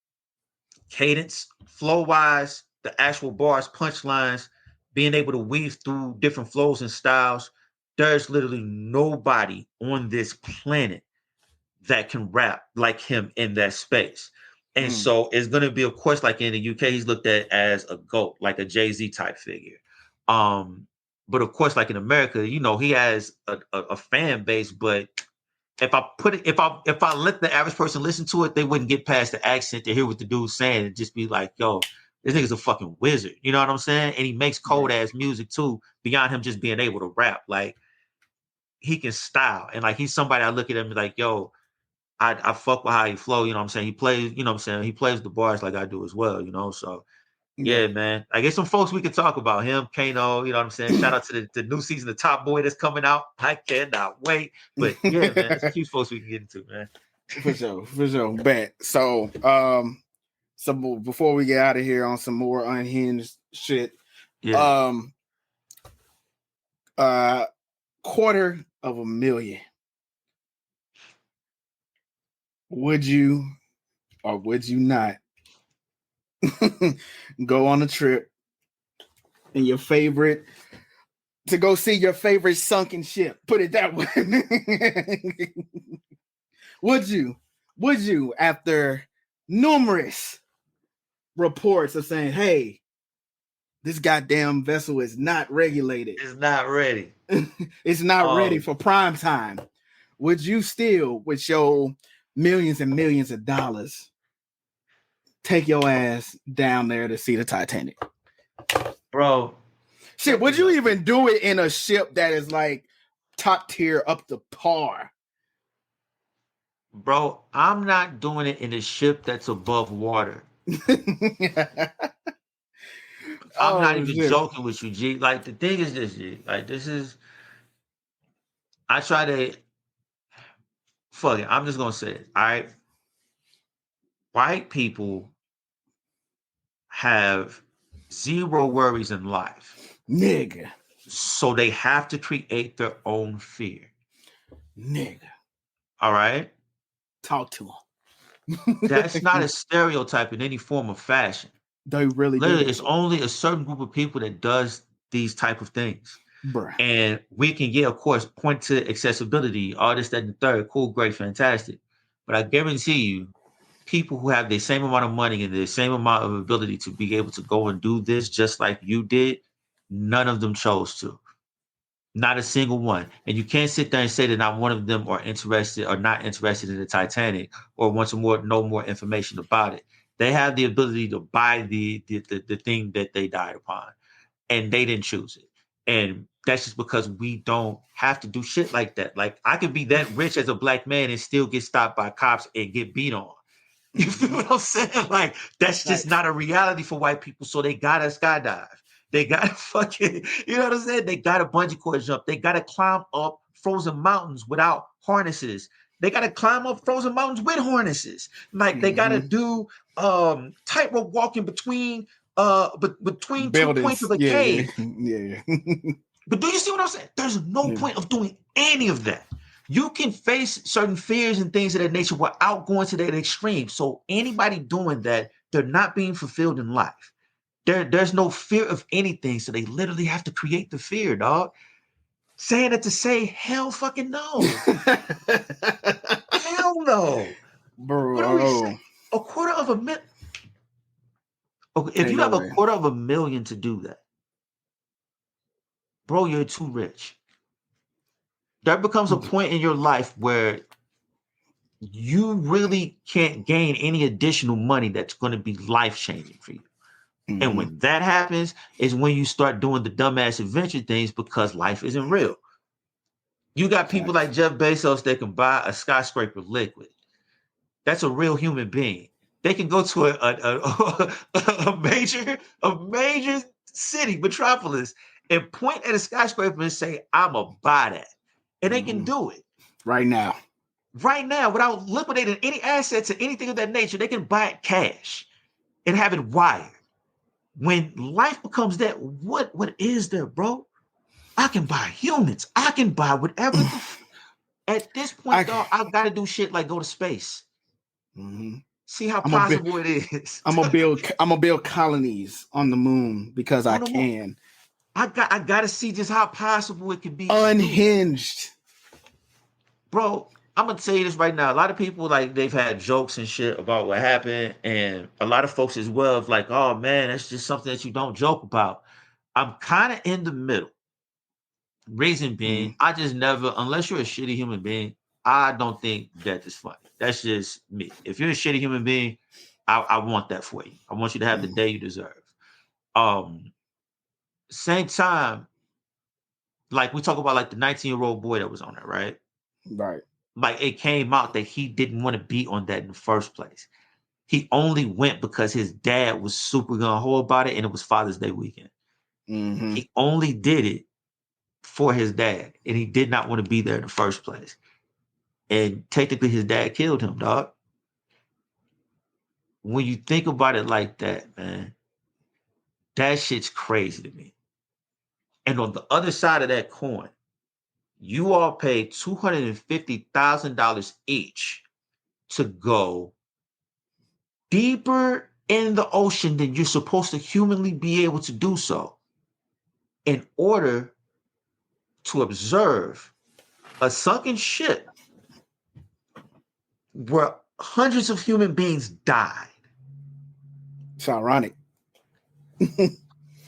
cadence, flow wise, the actual bars, punchlines, being able to weave through different flows and styles, there's literally nobody on this planet that can rap like him in that space. And so it's going to be, of course, like in the UK, he's looked at as a GOAT, like a Jay-Z type figure. But of course, like in America, he has a fan base, but if I let the average person listen to it, they wouldn't get past the accent to hear what the dude's saying and just be like, yo, this nigga's a fucking wizard. You know what I'm saying? And he makes cold ass music too, beyond him just being able to rap. Like he can style. And like he's somebody I look at him and be like, yo, I fuck with how he flow, you know what I'm saying? He plays, you know what I'm saying? He plays the bars like I do as well, So yeah, man. I guess some folks we could talk about him, Kano, you know what I'm saying? Shout out to the new season of Top Boy that's coming out. I cannot wait. But yeah, man, there's a few folks we can get into, man. For sure. Bet. So before we get out of here on some more unhinged shit, $250,000 would you or would you not go on a trip in your favorite to go see your favorite sunken ship? Put it that way. Would you? Would you, after numerous reports of saying, hey, this goddamn vessel is not regulated. It's not ready. It's not ready for prime time. Would you still, with your millions and millions of dollars, take your ass down there to see the Titanic? Bro. Shit, would you even do it in a ship that is like top tier up to par? Bro, I'm not doing it in a ship that's above water. I'm not even joking with you, G. Like, the thing is this, G. Like, I try to, fuck it, I'm just gonna say it, all right? White people have zero worries in life. Nigga. So they have to create their own fear. Nigga. All right? Talk to them. That's not a stereotype in any form of fashion. They really Literally, do. it's only a certain group of people that does these type of things. Bruh. And we can, of course, point to accessibility, all this, that, and the third. Cool, great, fantastic. But I guarantee you, people who have the same amount of money and the same amount of ability to be able to go and do this just like you did, none of them chose to. Not a single one. And you can't sit there and say that not one of them are interested or not interested in the Titanic or want to know more information about it. They have the ability to buy the thing that they died upon, and they didn't choose it. And that's just because we don't have to do shit like that. Like, I could be that rich as a black man and still get stopped by cops and get beat on. You feel what I'm saying? Like, that's just not a reality for white people. So they gotta skydive. They gotta fucking, you know what I'm saying? They gotta bungee cord jump. They gotta climb up frozen mountains without harnesses. They gotta climb up frozen mountains with harnesses. Like, they gotta do tightrope walking between buildings. 2 points of a cave. Yeah. But do you see what I'm saying? There's no point of doing any of that. You can face certain fears and things of that nature without going to that extreme. So anybody doing that, they're not being fulfilled in life. There's no fear of anything. So they literally have to create the fear, dog. Saying it to say, hell fucking no. Hell no. Bro. What are we saying? $250,000. Okay, if you have $250,000 to do that, bro, you're too rich. There becomes a point in your life where you really can't gain any additional money that's going to be life-changing for you. Mm-hmm. And when that happens is when you start doing the dumbass adventure things because life isn't real. You got people like Jeff Bezos that can buy a skyscraper liquid. That's a real human being. They can go to a major city, metropolis, and point at a skyscraper and say, I'm going to buy that. And they can do it. Right now, without liquidating any assets or anything of that nature. They can buy it cash and have it wired. When life becomes that, what is there, bro? I can buy humans. I can buy whatever. At this point, though, I got to do shit like go to space. Mm-hmm. See how possible it is. I'm gonna build colonies on the moon because I can. I gotta see just how possible it can be. Unhinged. Bro, I'm gonna tell you this right now. A lot of people, like, they've had jokes and shit about what happened, and a lot of folks as well have like, oh man, that's just something that you don't joke about. I'm kind of in the middle. Reason being, I just never, unless you're a shitty human being, I don't think that is funny. That's just me. If you're a shitty human being, I want that for you. I want you to have the day you deserve. Same time, like we talk about like the 19-year-old boy that was on there, right? Right. Like, it came out that he didn't want to be on that in the first place. He only went because his dad was super gung-ho about it, and it was Father's Day weekend. Mm-hmm. He only did it for his dad, and he did not want to be there in the first place. And technically, his dad killed him, dog. When you think about it like that, man, that shit's crazy to me. And on the other side of that coin, you all paid $250,000 each to go deeper in the ocean than you're supposed to humanly be able to do so in order to observe a sunken ship where hundreds of human beings died. It's ironic.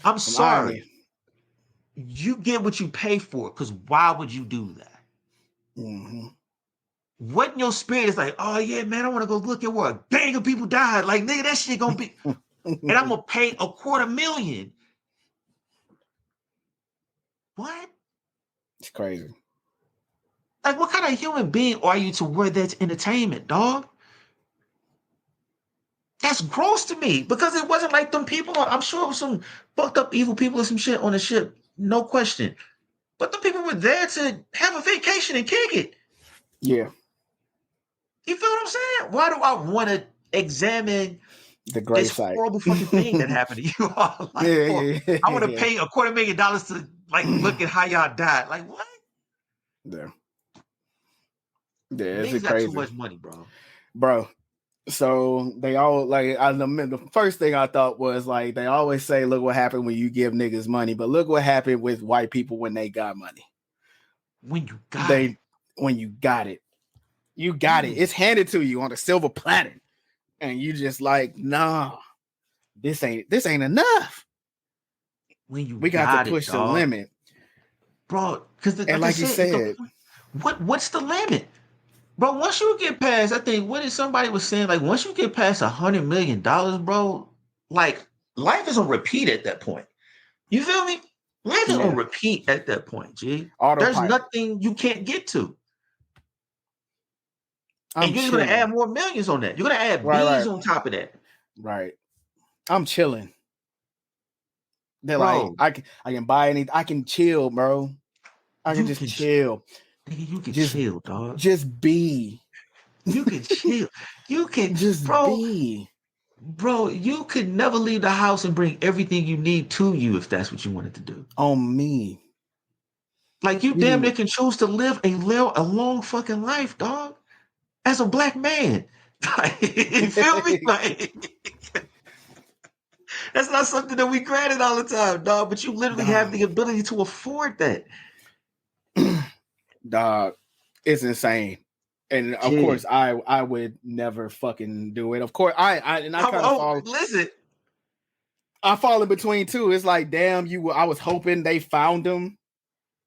I'm sorry. You get what you pay for, because why would you do that? Mm-hmm. What in your spirit is like, oh yeah, man, I want to go look at where a gang of people died. Like, nigga, that shit gonna be, and I'm gonna pay $250,000. What? It's crazy. Like, what kind of human being are you to where that's entertainment, dog? That's gross to me, because it wasn't like them people. I'm sure it was some fucked up evil people or some shit on the ship, no question. But the people were there to have a vacation and kick it. Yeah. You feel what I'm saying? Why do I want to examine the great site, horrible fucking thing that happened to you all? Like, I want to pay $250,000 to like look at how y'all died. Like, what? Yeah, it's Niggas crazy. Got too much money, bro. So they all like. The first thing I thought was like they always say, "Look what happened when you give niggas money," but look what happened with white people when they got money. When you got it, you got it. It's handed to you on a silver platter, and you just like, nah, this ain't enough. When we got to push the limit, bro. Because like you said, what's the limit? Bro, once you get past, I think what somebody was saying, like once you get past $100 million, bro, like life is on repeat at that point. You feel me? Life is on repeat at that point, G. There's nothing you can't get to. And you're going to add more millions on that. You're going to add B's on top of that. Right. I'm chilling. They're bro, like, I can buy anything. I can chill, bro. I can just chill. Nigga, you can chill, dog. Just be. You can chill. You can just be. Bro, you could never leave the house and bring everything you need to you if that's what you wanted to do. On me. Like you damn near can choose to live a long fucking life, dog. As a black man. You feel me? Like that's not something that we granted all the time, dog. But you literally have the ability to afford that. Dog, it's insane. And of course, I would never fucking do it. Of course, I kind of fall. Listen, I fall in between too. It's like, damn, I was hoping they found him.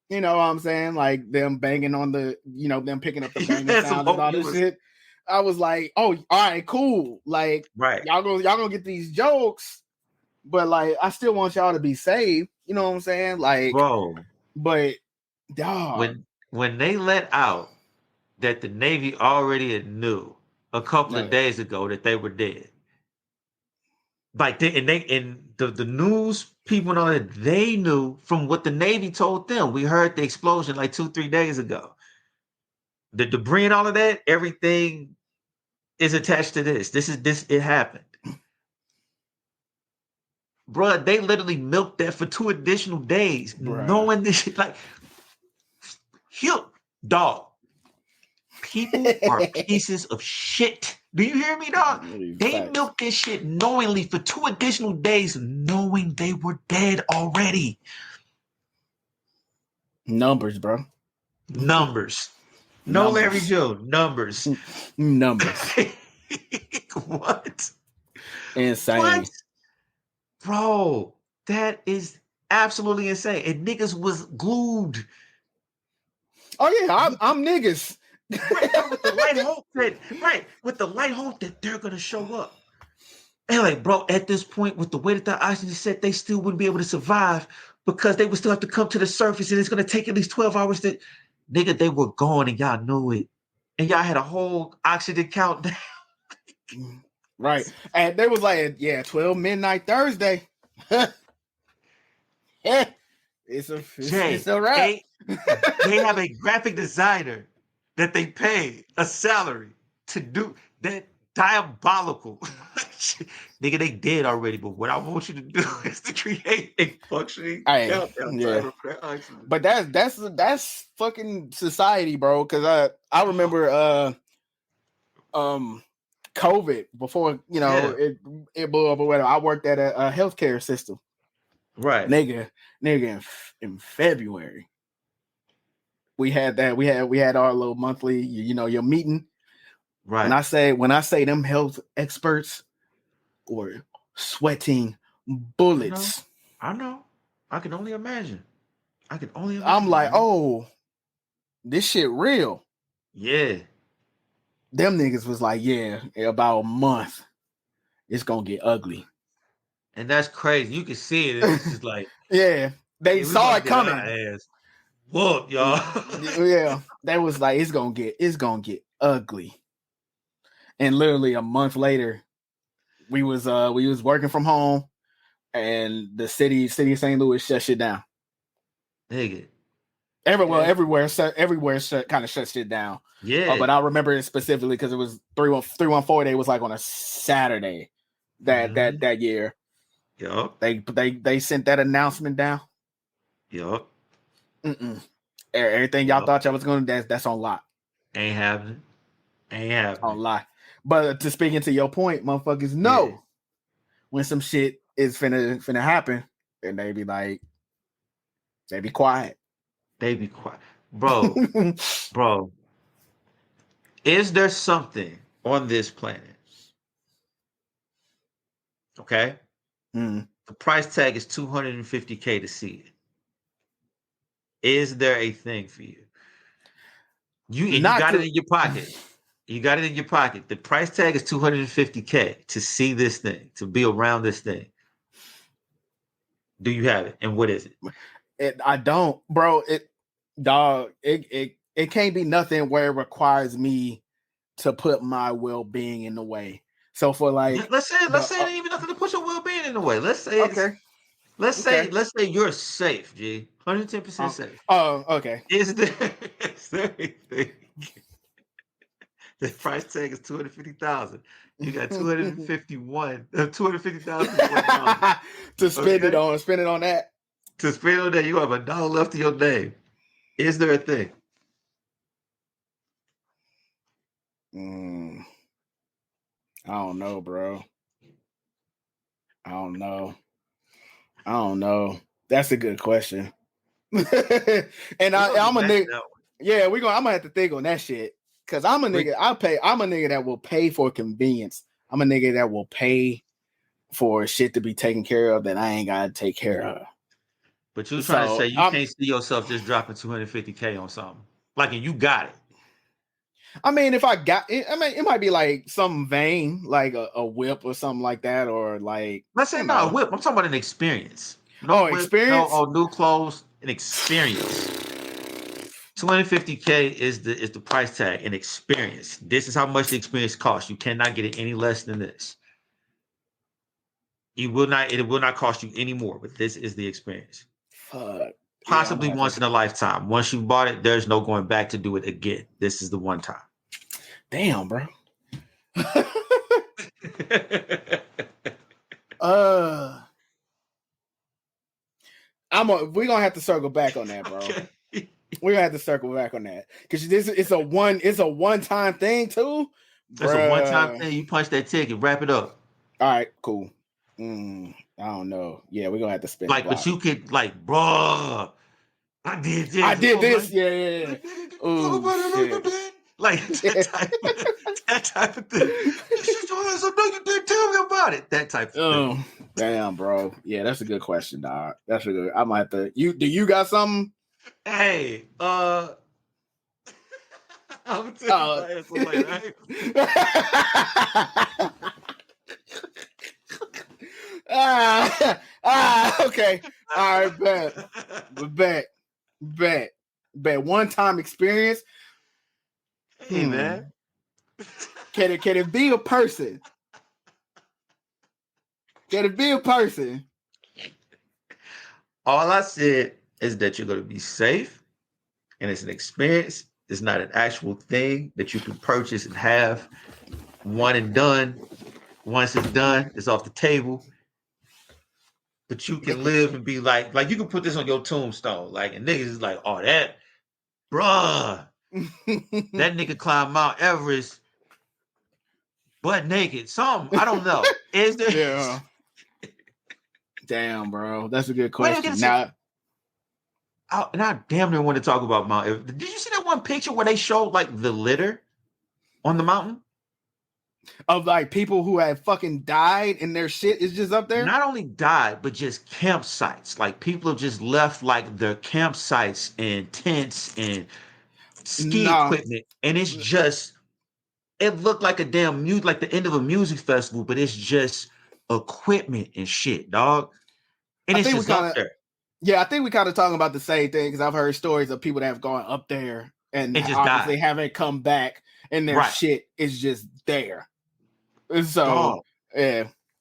You know what I'm saying? Like them banging on the, them picking up the banging sound and all this shit. I was like, oh, all right, cool. Like, y'all gonna get these jokes, but like, I still want y'all to be safe. You know what I'm saying? Like, bro. But dog, when they let out that the Navy already knew a couple of days ago that they were dead. Like the news people and all that, they knew from what the Navy told them. We heard the explosion like 2-3 days ago. The debris and all of that, everything is attached to this. It happened. Bruh, they literally milked that for 2 additional days, knowing this shit. Like, dog. People are pieces of shit. Do you hear me, dog? They milked this shit knowingly for 2 additional days, knowing they were dead already. Numbers, bro. Numbers. No Larry Joe. Numbers. What? Insane. What? Bro, that is absolutely insane. And niggas was glued. Oh yeah, I'm niggas. With the light hope that they're gonna show up. And like, bro, at this point, with the way that the oxygen set, they still wouldn't be able to survive because they would still have to come to the surface, and it's gonna take at least 12 hours to. Nigga, they were gone, and y'all knew it, and y'all had a whole oxygen countdown. Right, and they was like, 12 midnight Thursday. It's a wrap. They have a graphic designer that they pay a salary to do that. Diabolical. Nigga, they did already, but what I want you to do is to create a functioning countdown. But that's fucking society, bro. Because I remember COVID before it blew up or whatever. I worked at a healthcare system. Right, nigga, in February. We had that. We had our little monthly, your meeting. Right. When I say them health experts were sweating bullets. I know. I can only imagine. I'm like, oh, this shit real. Yeah. Them niggas was like, yeah, in about a month, it's gonna get ugly. And that's crazy. You can see it. It's just like, yeah, they saw it coming. Ass. Whoop, y'all. Yeah, that was like, it's gonna get ugly. And literally a month later, we was working from home, and the city of St. Louis shut shit down. Nigga. Everywhere kind of shut shit down. Yeah. But I remember it specifically because it was 314 Day was like on a Saturday that year. Yup. They sent that announcement down. Yup. Everything y'all thought y'all was going to that's on lock. Ain't happening. On lock. But to speak into your point, motherfuckers know when some shit is finna happen, and they be like, they be quiet. Bro. Bro. Is there something on this planet? Okay? The price tag is $250K to see it. Is there a thing for you? You got it in your pocket. You got it in your pocket. The price tag is $250K to see this thing, to be around this thing. Do you have it? And what is it? I don't, bro. It can't be nothing where it requires me to put my well-being in the way. So for like, let's say it ain't even nothing to put your well-being in the way. Let's say let's say you're safe, G, 110% safe. Oh, okay. Is there anything? The price tag is $250,000. You got $250,000 to spend it on that. To spend on that, you have $1 left to your name. Is there a thing? I don't know, bro. I don't know. That's a good question. And I'm a nigga. Yeah, I'm gonna have to think on that shit. Cause I'm a nigga. I'm a nigga that will pay for convenience. I'm a nigga that will pay for shit to be taken care of that I ain't gotta take care of. But you're trying to say you can't see yourself just dropping $250K on something. Like, and you got it. I mean, if I got it, it might be like some vain, like a whip or something like that, or like, let's say not a whip. I'm talking about an experience. Experience? No, new clothes, an experience. $250K is the price tag, an experience. This is how much the experience costs. You cannot get it any less than this. It will not cost you any more, but this is the experience. Possibly once in a lifetime. Once you bought it, there's no going back to do it again. This is the one time. Damn, bro. We're gonna have to circle back on that, bro. Okay. We're gonna have to circle back on that. Because it's a one-time thing too. It's a one-time thing. You punch that ticket, wrap it up. All right, cool. I don't know. Yeah, we're gonna have to spend. Like, but you could, like, bro, I did this. I did this. Yeah. Like that type of thing. You didn't tell me about it. That type of thing. Damn, bro. Yeah, that's a good question, dog. That's a good. I might have to. Do you got something? Hey, I'm telling you later. Okay. All right, bet. One-time experience. Hey, man. Can it be a person? Can it be a person? All I said is that you're going to be safe, and it's an experience. It's not an actual thing that you can purchase and have one and done. Once it's done, it's off the table. But you can live and be like you can put this on your tombstone. Like, and niggas is like, oh, that, bruh, that nigga climbed Mount Everest butt naked. Something I don't know. Is there? Yeah. Damn, bro, that's a good question. Now, I damn near want to talk about Mount Everest. Did you see that one picture where they showed like the litter on the mountain of like people who have fucking died and their shit is just up there? Not only died, but just campsites. Like people have just left like their campsites and tents and ski equipment, and it's just it looked like a damn like the end of a music festival, but it's just equipment and shit, dog. And it's just up there. Yeah, I think we kind of talking about the same thing because I've heard stories of people that have gone up there and just obviously died. Haven't come back, and their shit is just there. So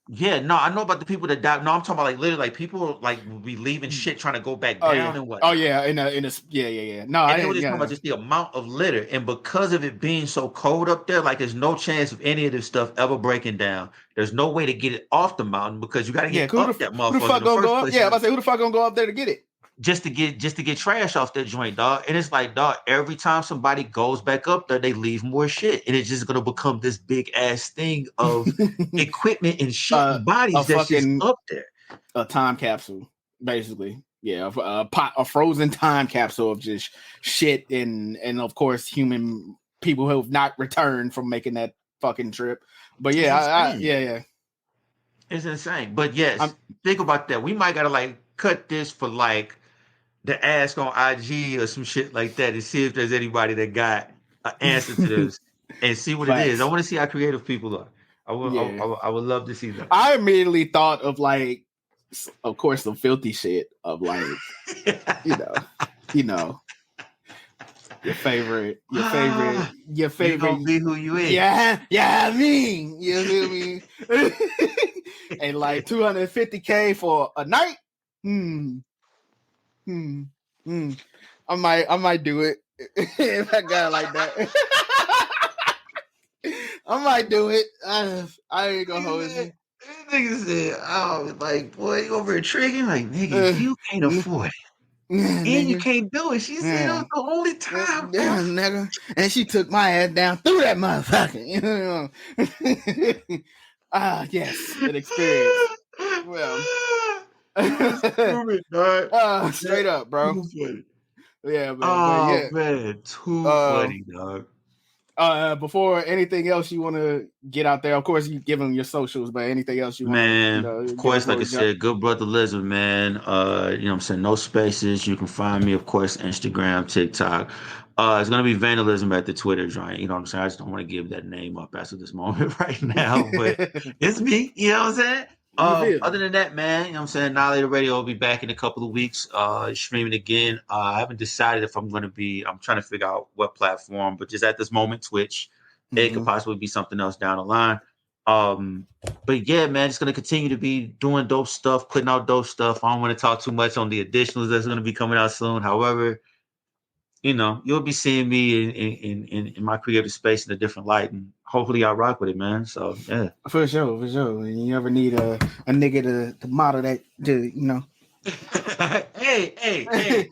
yeah, no, I know about the people that died. No, I'm talking about like literally like people like will be leaving shit trying to go back down and what. Oh yeah, in a yeah. No, I know talking about just the amount of litter, and because of it being so cold up there, like there's no chance of any of this stuff ever breaking down. There's no way to get it off the mountain because you got to get up that motherfucker. Who the fuck gonna go up? Yeah, I'm about to say who the fuck gonna go up there to get it? Just to get trash off that joint, dog. And it's like, dog, every time somebody goes back up there, they leave more shit. And it's just gonna become this big ass thing of equipment and shit and bodies that's just up there. A time capsule, basically. Yeah, a frozen time capsule of just shit and of course human people who have not returned from making that fucking trip. But yeah, yeah. It's insane. But yes, think about that. We might gotta like cut this for like the ask on IG or some shit like that and see if there's anybody that got an answer to this and see what it is. I want to see how creative people are. I would love to see that. I immediately thought of like, of course, some filthy shit of like, you know, your favorite. You gonna be who you is. Yeah, I mean, you feel me? And like $250K for a night. I might do it if I got like that. I might do it. I ain't gonna hold you. Nigga said, "Oh, like boy, you over here tricking? Like nigga, you can't afford it, and nigga, you can't do it." She said, "It was the only time, nigga." And she took my ass down through that motherfucker. Yes, an experience. Well. Stupid, dog. Straight up, bro. Too funny. Yeah, man. Oh man, too funny, dog. Before anything else you want to get out there, of course you give them your socials, but anything else you want to, of course, like I said, GoodBrotherLyzm, man. You know what I'm saying? No spaces. You can find me, of course, Instagram, TikTok. It's gonna be Vandalism at the Twitter joint. You know what I'm saying? I just don't want to give that name up as of this moment right now, but it's me. You know what I'm saying? Other than that, man, you know what I'm saying? Annihilator Radio will be back in a couple of weeks, streaming again. I haven't decided if I'm trying to figure out what platform, but just at this moment, Twitch. It could possibly be something else down the line. But yeah, man, it's going to continue to be doing dope stuff, putting out dope stuff. I don't want to talk too much on the additionals that's going to be coming out soon. However, you know, you'll be seeing me in my creative space in a different light, and hopefully y'all rock with it, man. So yeah, for sure. And you ever need a nigga to model that, you know? hey,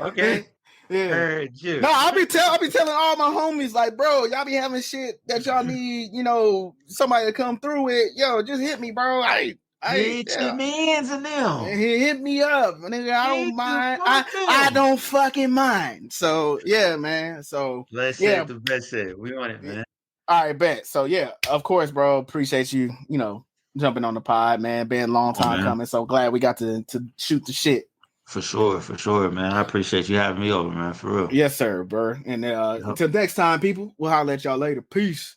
okay. Yeah. Heard you. No, I'll be telling all my homies like, bro, y'all be having shit that y'all need, you know, somebody to come through with. Yo, just hit me, bro. Hit your mans and them. Hit me up, nigga. I don't mind. I don't fucking mind. So yeah, man. So let's say the best said. We on it, man. All right, bet. So yeah, of course, bro. Appreciate you, you know, jumping on the pod, man. Been a long time coming. So glad we got to shoot the shit. For sure, man. I appreciate you having me over, man. For real. Yes, sir, bro. And until next time, people, we'll holler at y'all later. Peace.